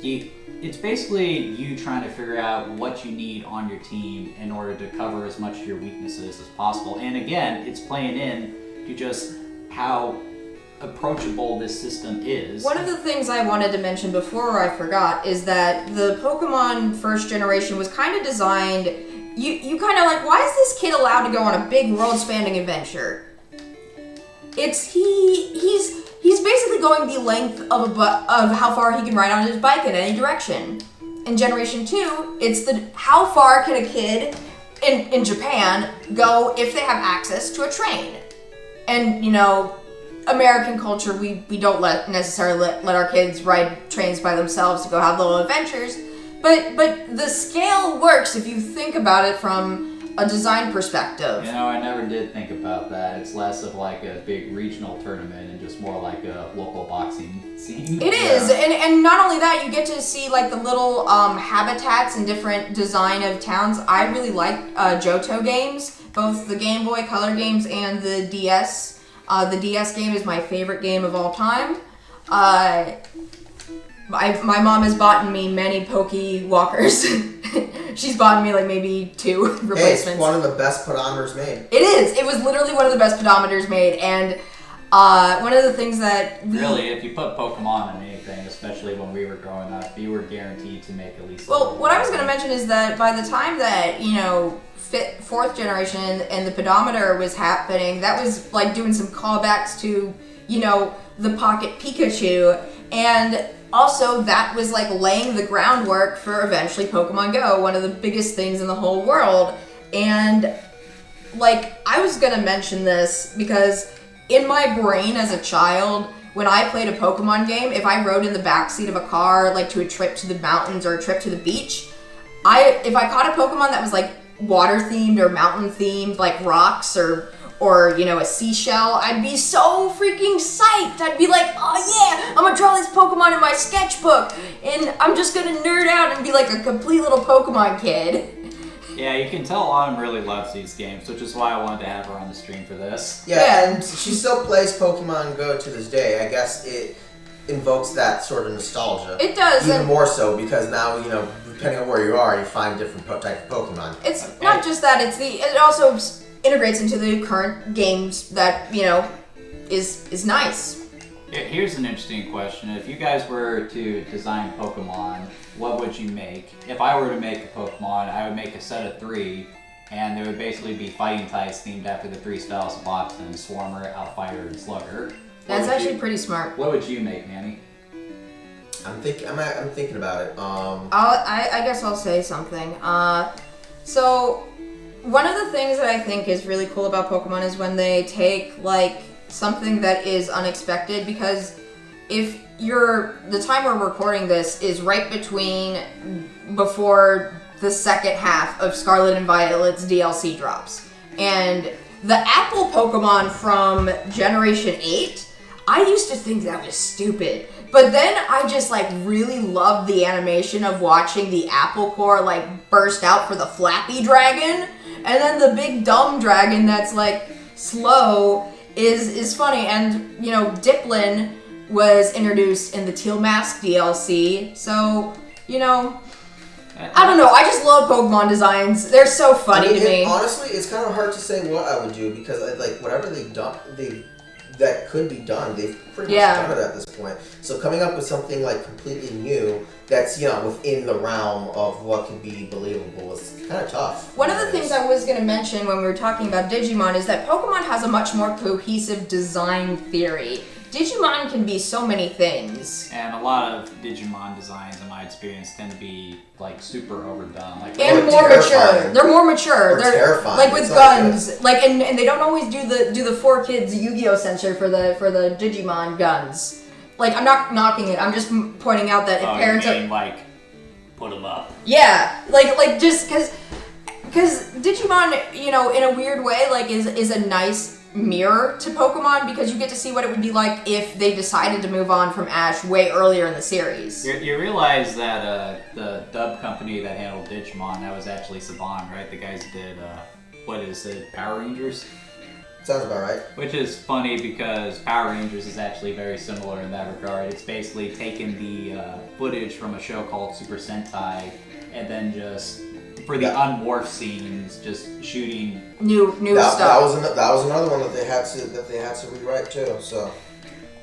it's basically you trying to figure out what you need on your team in order to cover as much of your weaknesses as possible. And again, it's playing in to just how approachable this system is. One of the things I wanted to mention before I forgot is that the Pokemon first generation was kind of designed. You kind of like, why is this kid allowed to go on a big world-spanning adventure? He's basically going the length of how far he can ride on his bike in any direction. In Generation 2, it's the how far can a kid in Japan go if they have access to a train. And, you know, American culture, we don't necessarily let our kids ride trains by themselves to go have little adventures. But the scale works if you think about it from a design perspective. You know, I never did think about that. It's less of like a big regional tournament and just more like a local boxing scene. It is, and not only that, you get to see like the little habitats and different design of towns. I really like Johto games, both the Game Boy Color games and the DS. The DS game is my favorite game of all time. My mom has bought me many Poke Walkers. She's bought me like maybe 2 replacements. Hey, it's one of the best pedometers made. It is. It was literally one of the best pedometers made, and one of the things that really, if you put Pokemon in anything, especially when we were growing up, you were guaranteed to make at least. Well, what I was going to mention is that by the time that, you know, 4th generation and the pedometer was happening, that was like doing some callbacks to, you know, the Pocket Pikachu, and also that was like laying the groundwork for eventually Pokemon Go, one of the biggest things in the whole world. And like, I was going to mention this because in my brain as a child, when I played a Pokemon game, if I rode in the backseat of a car, like to a trip to the mountains or a trip to the beach, if I caught a Pokemon that was like water themed or mountain themed, like rocks or you know, a seashell, I'd be so freaking psyched. I'd be like, oh yeah, I'm gonna draw this Pokemon in my sketchbook, and I'm just gonna nerd out and be like a complete little Pokemon kid. Yeah, you can tell Autumn really loves these games, which is why I wanted to have her on the stream for this. Yeah, and she still plays Pokemon Go to this day. I guess it invokes that sort of nostalgia. It does. Even more so because now, you know, depending on where you are, you find different type of Pokemon. It's not just that, it also integrates into the current games that, you know, is nice. Here's an interesting question. If you guys were to design Pokemon, what would you make? If I were to make a Pokemon, I would make a set of 3, and there would basically be fighting types themed after the 3 styles of Boxen, Swarmer, Outfighter, and Slugger. That's actually pretty smart. What would you make, Manny? I'm thinking about it. I guess I'll say something. So one of the things that I think is really cool about Pokemon is when they take like something that is unexpected, because if the time we're recording this is right before the second half of Scarlet and Violet's DLC drops. And the Apple Pokemon from Generation 8, I used to think that was stupid. But then I just like really loved the animation of watching the Apple Core like burst out for the Flappy Dragon. And then the big dumb dragon that's like slow is funny. And, you know, Diplin was introduced in the Teal Mask DLC. So, you know, I don't know. I just love Pokemon designs. They're so funny to me. Honestly, it's kind of hard to say what I would do because like whatever they've done, that could be done. They've pretty much done it at this point. So coming up with something like completely new that's, you know, within the realm of what could be believable is kind of tough. One of the things I was going to mention when we were talking about Digimon is that Pokemon has a much more cohesive design theory. Digimon can be so many things. And a lot of Digimon designs, in my experience, tend to be like super overdone. Like, and more mature. They're more mature. They're terrifying. Like with guns. Like and they don't always do the 4Kids Yu-Gi-Oh censor for the Digimon guns. Like, I'm not knocking it. I'm just pointing out that if parents are like put them up. Yeah, like just because Digimon, you know, in a weird way, like is a nice mirror to Pokemon because you get to see what it would be like if they decided to move on from Ash way earlier in the series. You realize that the dub company that handled Digimon, that was actually Saban, right? The guys who did what is it, Power Rangers? Sounds about right. Which is funny because Power Rangers is actually very similar in that regard. It's basically taken the footage from a show called Super Sentai and then just for the unmorph scenes, just shooting. New That stuff. was another one that they had to rewrite too. So.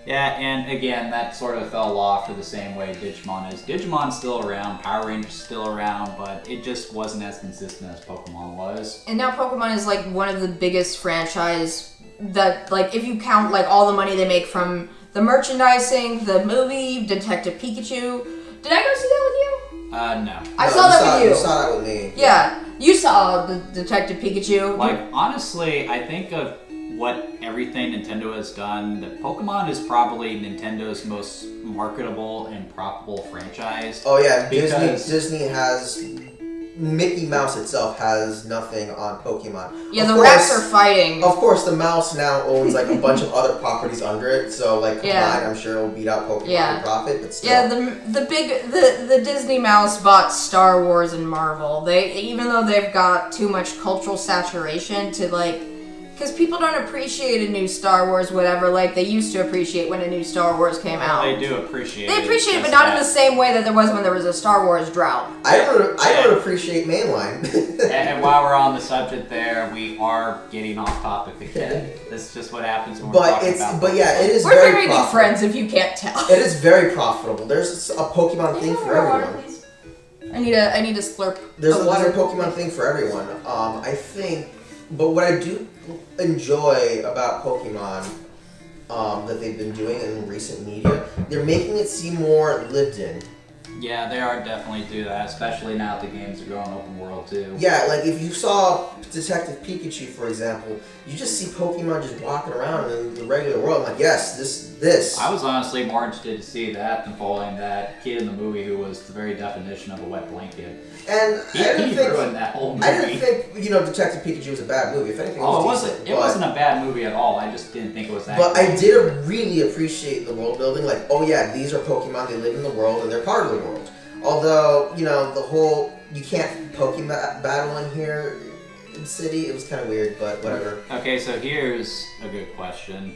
Yeah, and again, that sort of fell off for the same way Digimon is. Digimon's still around, Power Rangers still around, but it just wasn't as consistent as Pokemon was. And now Pokemon is like one of the biggest franchise that, like, if you count like all the money they make from the merchandising, the movie, Detective Pikachu. Did I go see that with you? No. I saw that with you. You saw that with me. Yeah, you saw the Detective Pikachu. Like, honestly, I think of what everything Nintendo has done, that Pokemon is probably Nintendo's most marketable and profitable franchise. Oh yeah, Because- Disney has Mickey Mouse itself has nothing on Pokemon. Yeah, Of the course- rats are fighting. Of course, the mouse now owns like a bunch of other properties under it, so like combined, Yeah. I'm sure it'll beat out Pokemon Yeah. in profit. But still, Yeah, the Disney mouse bought Star Wars and Marvel. They, even though they've got too much cultural saturation to like, because people don't appreciate a new Star Wars whatever like they used to appreciate when a new Star Wars came out. They do appreciate They it. appreciate it, just but not in that- the same way that there was when there was a Star Wars drought. I don't appreciate mainline. And while we're on the subject there, we are getting off topic again. That's just what happens when we're but talking it's about it is We're very very good profitable. friends if you can't tell. It is very profitable. There's a Pokemon thing for everyone. I need a slurp There's of a water. Pokemon thing for everyone. I think, but what I do enjoy about Pokemon that they've been doing in recent media, they're making it seem more lived in. Yeah, they are definitely do that, especially now that the games are going open world too. Yeah, like if you saw Detective Pikachu, for example, you just see Pokemon just walking around in the regular world. I'm like, yes, this. I was honestly more interested to see that than following that kid in the movie who was the very definition of a wet blanket. And He ruined that whole movie. I didn't think Detective Pikachu was a bad movie. If anything, Oh, it was wasn't. decent, It but- wasn't a bad movie at all. I just didn't think it was that. But great. I did really appreciate the world building. Like, oh yeah, these are Pokemon. They live in the world and they're part of the world. Although, the whole you can't Pokemon battle in here in the city. It was kind of weird, but whatever. Okay, so here's a good question.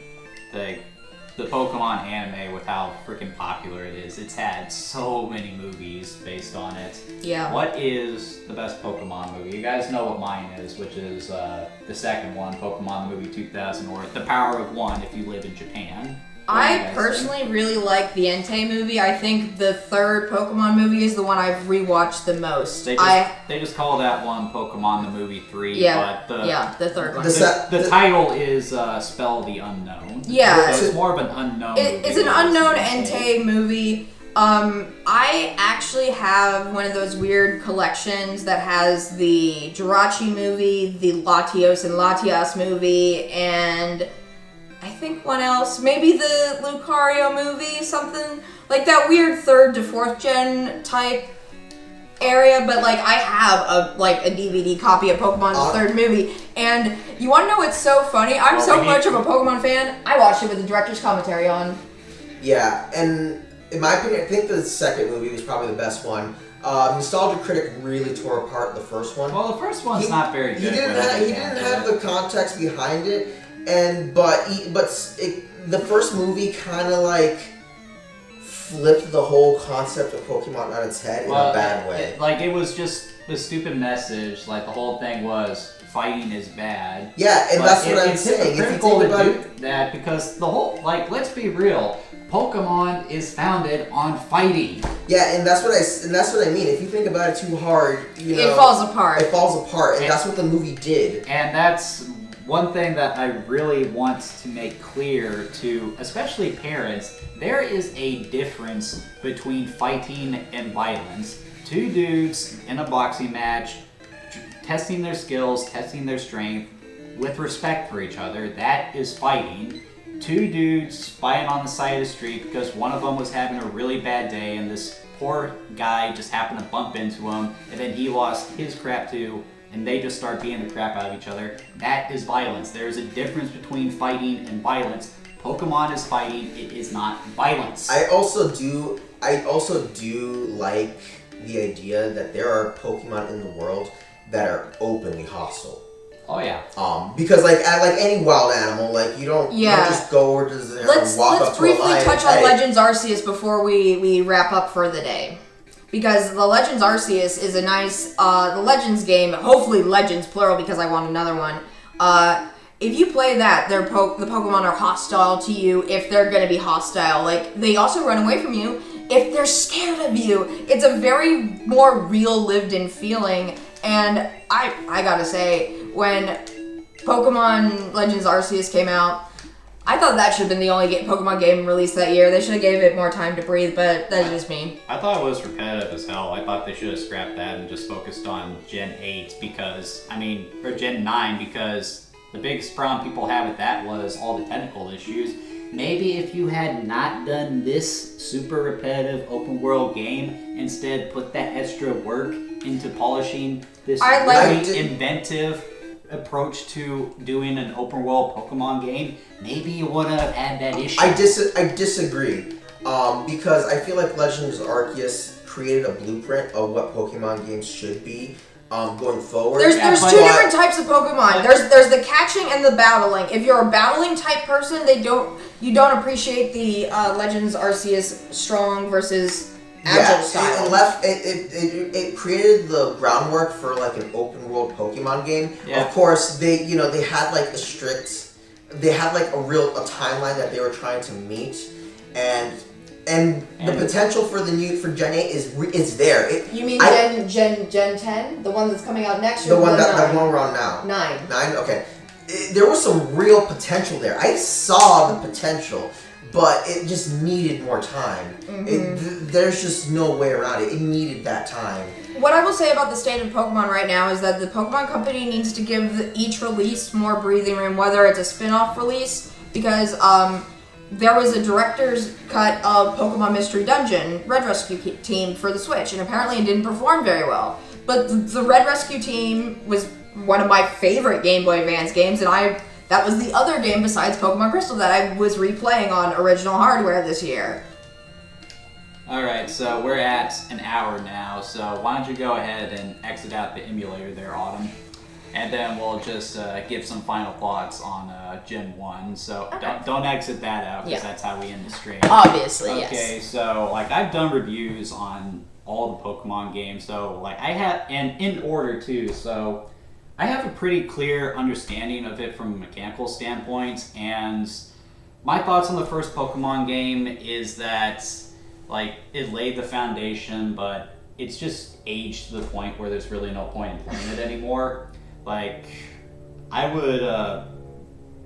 The Pokemon anime, with how freaking popular it is, it's had so many movies based on it. Yeah. What is the best Pokemon movie? You guys know what mine is, which is the second one, Pokemon the movie 2000, or The Power of One if you live in Japan. What do you I guys personally really like the Entei movie. I think the third Pokemon movie is the one I've rewatched the most. think? They just call that one Pokemon the movie 3, Yeah, but the third one. the title is Spell the Unknown. Yeah. So it's more of an unknown movie. It's an than unknown an Entei movie. I actually have one of those weird collections that has the Jirachi movie, the Latios and Latias movie, and I think one else, maybe the Lucario movie, something like that weird 3rd to 4th gen type area. But like I have a DVD copy of Pokemon the third movie, and you want to know what's so funny? I'm so much of a Pokemon fan. I watched it with the director's commentary on. Yeah, and in my opinion, I think the second movie was probably the best one. Nostalgia Critic really tore apart the first one. Well, the first one's not very good. He didn't have the context behind it, the first movie kind of like flipped the whole concept of Pokemon on its head in a bad way. It was just the stupid message. Like the whole thing was fighting is bad. Yeah, and But that's what I'm it's saying. If you hypocritical think about to it, do that because the whole let's be real. Pokemon is founded on fighting. yeah, and that's what I mean. If you think about it too hard, It falls apart. It falls apart, and that's what the movie did. And that's one thing that I really want to make clear to especially parents. There is a difference between fighting and violence. Two dudes in a boxing match, testing their skills, testing their strength, with respect for each other, that is fighting. Two dudes fighting on the side of the street because one of them was having a really bad day and this poor guy just happened to bump into him and then he lost his crap too and they just start beating the crap out of each other. That is violence. There is a difference between fighting and violence. Pokemon is fighting, it is not violence. I also do like the idea that there are Pokemon in the world that are openly hostile. Oh yeah. Because like any wild animal, like you don't just go over to the Let's and walk up to a briefly lion touch and on pet it. Legends Arceus before we wrap up for the day. because the Legends Arceus is a nice, the Legends game, hopefully Legends plural because I want another one. If you play that, the Pokemon are hostile to you if they're going to be hostile. Like, they also run away from you if they're scared of you. It's a very more real, lived-in feeling. And I gotta say, when Pokemon Legends Arceus came out, I thought that should have been the only Pokemon game released that year. They should have gave it more time to breathe, but that's just me. I thought it was repetitive as hell. I thought they should have scrapped that and just focused on Gen 8 or Gen 9 because the biggest problem people had with that was all the technical issues. Maybe if you had not done this super repetitive open world game, instead put that extra work into polishing this really inventive approach to doing an open world Pokemon game, maybe you wouldn't have had that issue. I disagree. Because I feel like Legends Arceus created a blueprint of what Pokemon games should be going forward. There's two different types of Pokemon. There's the catching and the battling. If you're a battling type person, you don't appreciate the Legends Arceus strong versus agile style. It created the groundwork for like an open world Pokemon game. Yeah. Of course, they had like a timeline that they were trying to meet, and the potential for Gen 8 is there. You mean Gen 10, the one that's coming out next year? The one we're on now. 9. Okay. There was some real potential there. I saw the potential, but it just needed more time. Mm-hmm. There's just no way around it. It needed that time. What I will say about the state of Pokemon right now is that the Pokemon Company needs to give each release more breathing room, whether it's a spin-off release, because there was a director's cut of Pokemon Mystery Dungeon Red Rescue Team for the Switch, and apparently it didn't perform very well. But the Red Rescue Team was one of my favorite Game Boy Advance games, and that was the other game besides Pokemon Crystal that I was replaying on original hardware this year. Alright, so we're at an hour now, so why don't you go ahead and exit out the emulator there, Autumn. And then we'll just give some final thoughts on Gen 1. So don't exit that out, because that's how we end the stream. Obviously, yes. Okay, so I've done reviews on all the Pokemon games, so I have, and in order too, so I have a pretty clear understanding of it from a mechanical standpoint, and my thoughts on the first Pokemon game is that it laid the foundation, but it's just aged to the point where there's really no point in playing it anymore. I would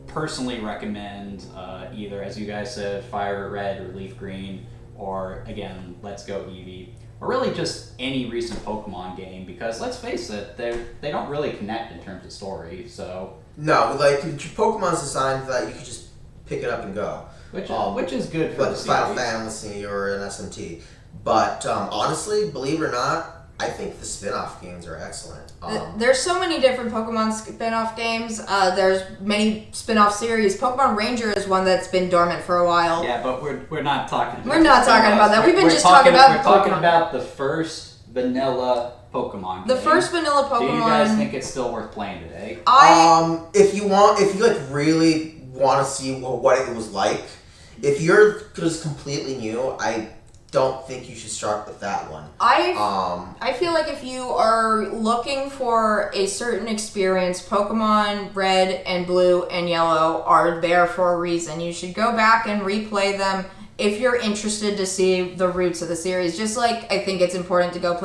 personally recommend either, as you guys said, Fire Red or Leaf Green, or again, Let's Go Eevee, or really just any recent Pokemon game, because let's face it, they don't really connect in terms of story. So no, Pokemon's designed that you could just pick it up and go, which is good for the Final Fantasy or an SMT. But honestly, believe it or not, I think the spin-off games are excellent. There's so many different Pokemon spin-off games. There's many spin-off series. Pokemon Ranger is one that's been dormant for a while. Yeah, but we're not talking about We're not talking about that. We've been just talking about We're talking about the first vanilla Pokemon game. The first vanilla Pokemon. Do you guys think it's still worth playing today? If you really want to see what it was like, if you're just completely new, I don't think you should start with that one. I feel like if you are looking for a certain experience, Pokemon Red and Blue and Yellow are there for a reason. You should go back and replay them if you're interested to see the roots of the series. Just like I think it's important to go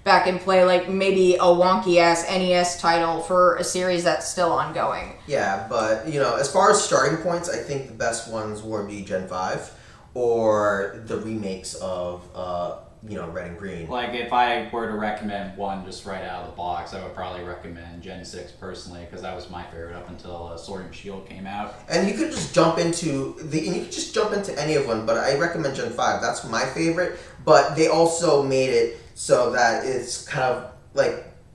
back and play maybe a wonky-ass NES title for a series that's still ongoing. Yeah, but as far as starting points, I think the best ones would be Gen 5. Or the remakes of, Red and Green. If I were to recommend one just right out of the box, I would probably recommend Gen 6 personally, because that was my favorite up until Sword and Shield came out. And you could just jump into any of them, but I recommend Gen 5. That's my favorite. But they also made it so that it's kind of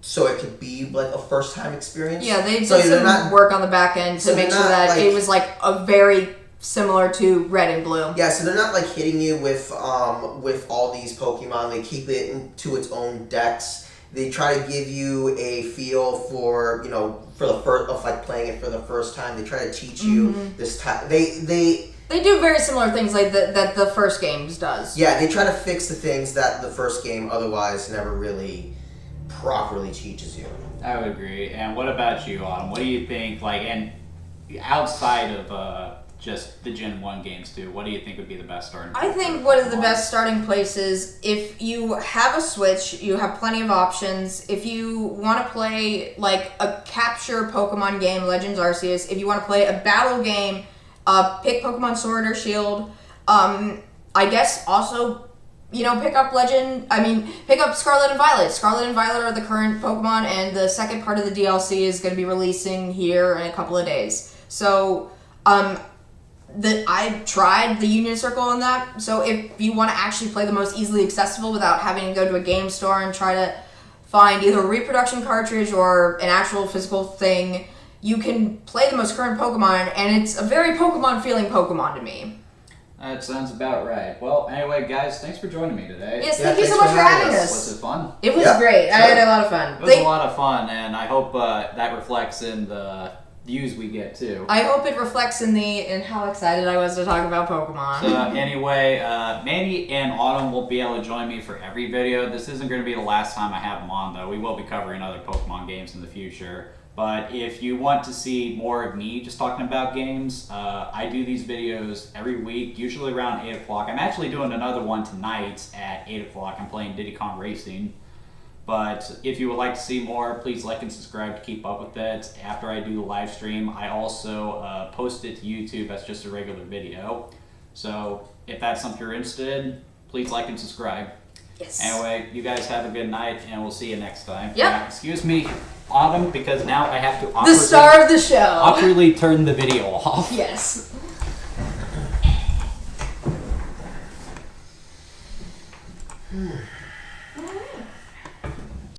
so it could be a first time experience. Yeah, they did some work on the back end to make sure that it was a very similar to Red and Blue. Yeah, so they're not hitting you with all these Pokemon. They keep it to its own decks. They try to give you a feel for for the first of like playing it for the first time. They try to teach you this type. They do very similar things like that the first games does. Yeah, they try to fix the things that the first game otherwise never really properly teaches you. I would agree. And what about you, Autumn? What do you think? Like, and outside of just the Gen 1 games too, what do you think would be the best starting point? I think one of the best starting places, if you have a Switch, you have plenty of options. If you want to play like a capture Pokemon game, Legends Arceus, if you want to play a battle game, pick Pokemon Sword or Shield. I guess also, pick up pick up Scarlet and Violet. Scarlet and Violet are the current Pokemon, and the second part of the DLC is going to be releasing here in a couple of days. So, I tried the Union Circle on that, so if you want to actually play the most easily accessible without having to go to a game store and try to find either a reproduction cartridge or an actual physical thing, you can play the most current Pokemon, and it's a very Pokemon-feeling Pokemon to me. That sounds about right. Well, anyway, guys, thanks for joining me today. Yes, thank you so much for having us. Was it fun? It was great. Sure. I had a lot of fun. It was a lot of fun, and I hope that reflects in the views we get too. I hope it reflects in how excited I was to talk about Pokemon. So anyway, Mandy and Autumn will be able to join me for every video. This isn't going to be the last time I have them on, though. We will be covering other Pokemon games in the future. But if you want to see more of me just talking about games, I do these videos every week, usually around 8 o'clock. I'm actually doing another one tonight at 8 o'clock. I'm playing Diddy Kong Racing. But if you would like to see more, please like and subscribe to keep up with it. After I do the live stream, I also post it to YouTube as just a regular video. So if that's something you're interested in, please like and subscribe. Yes. Anyway, you guys have a good night, and we'll see you next time. Yep. Excuse me, Autumn, because now I have to The star of the show. awkwardly turn the video off. Yes.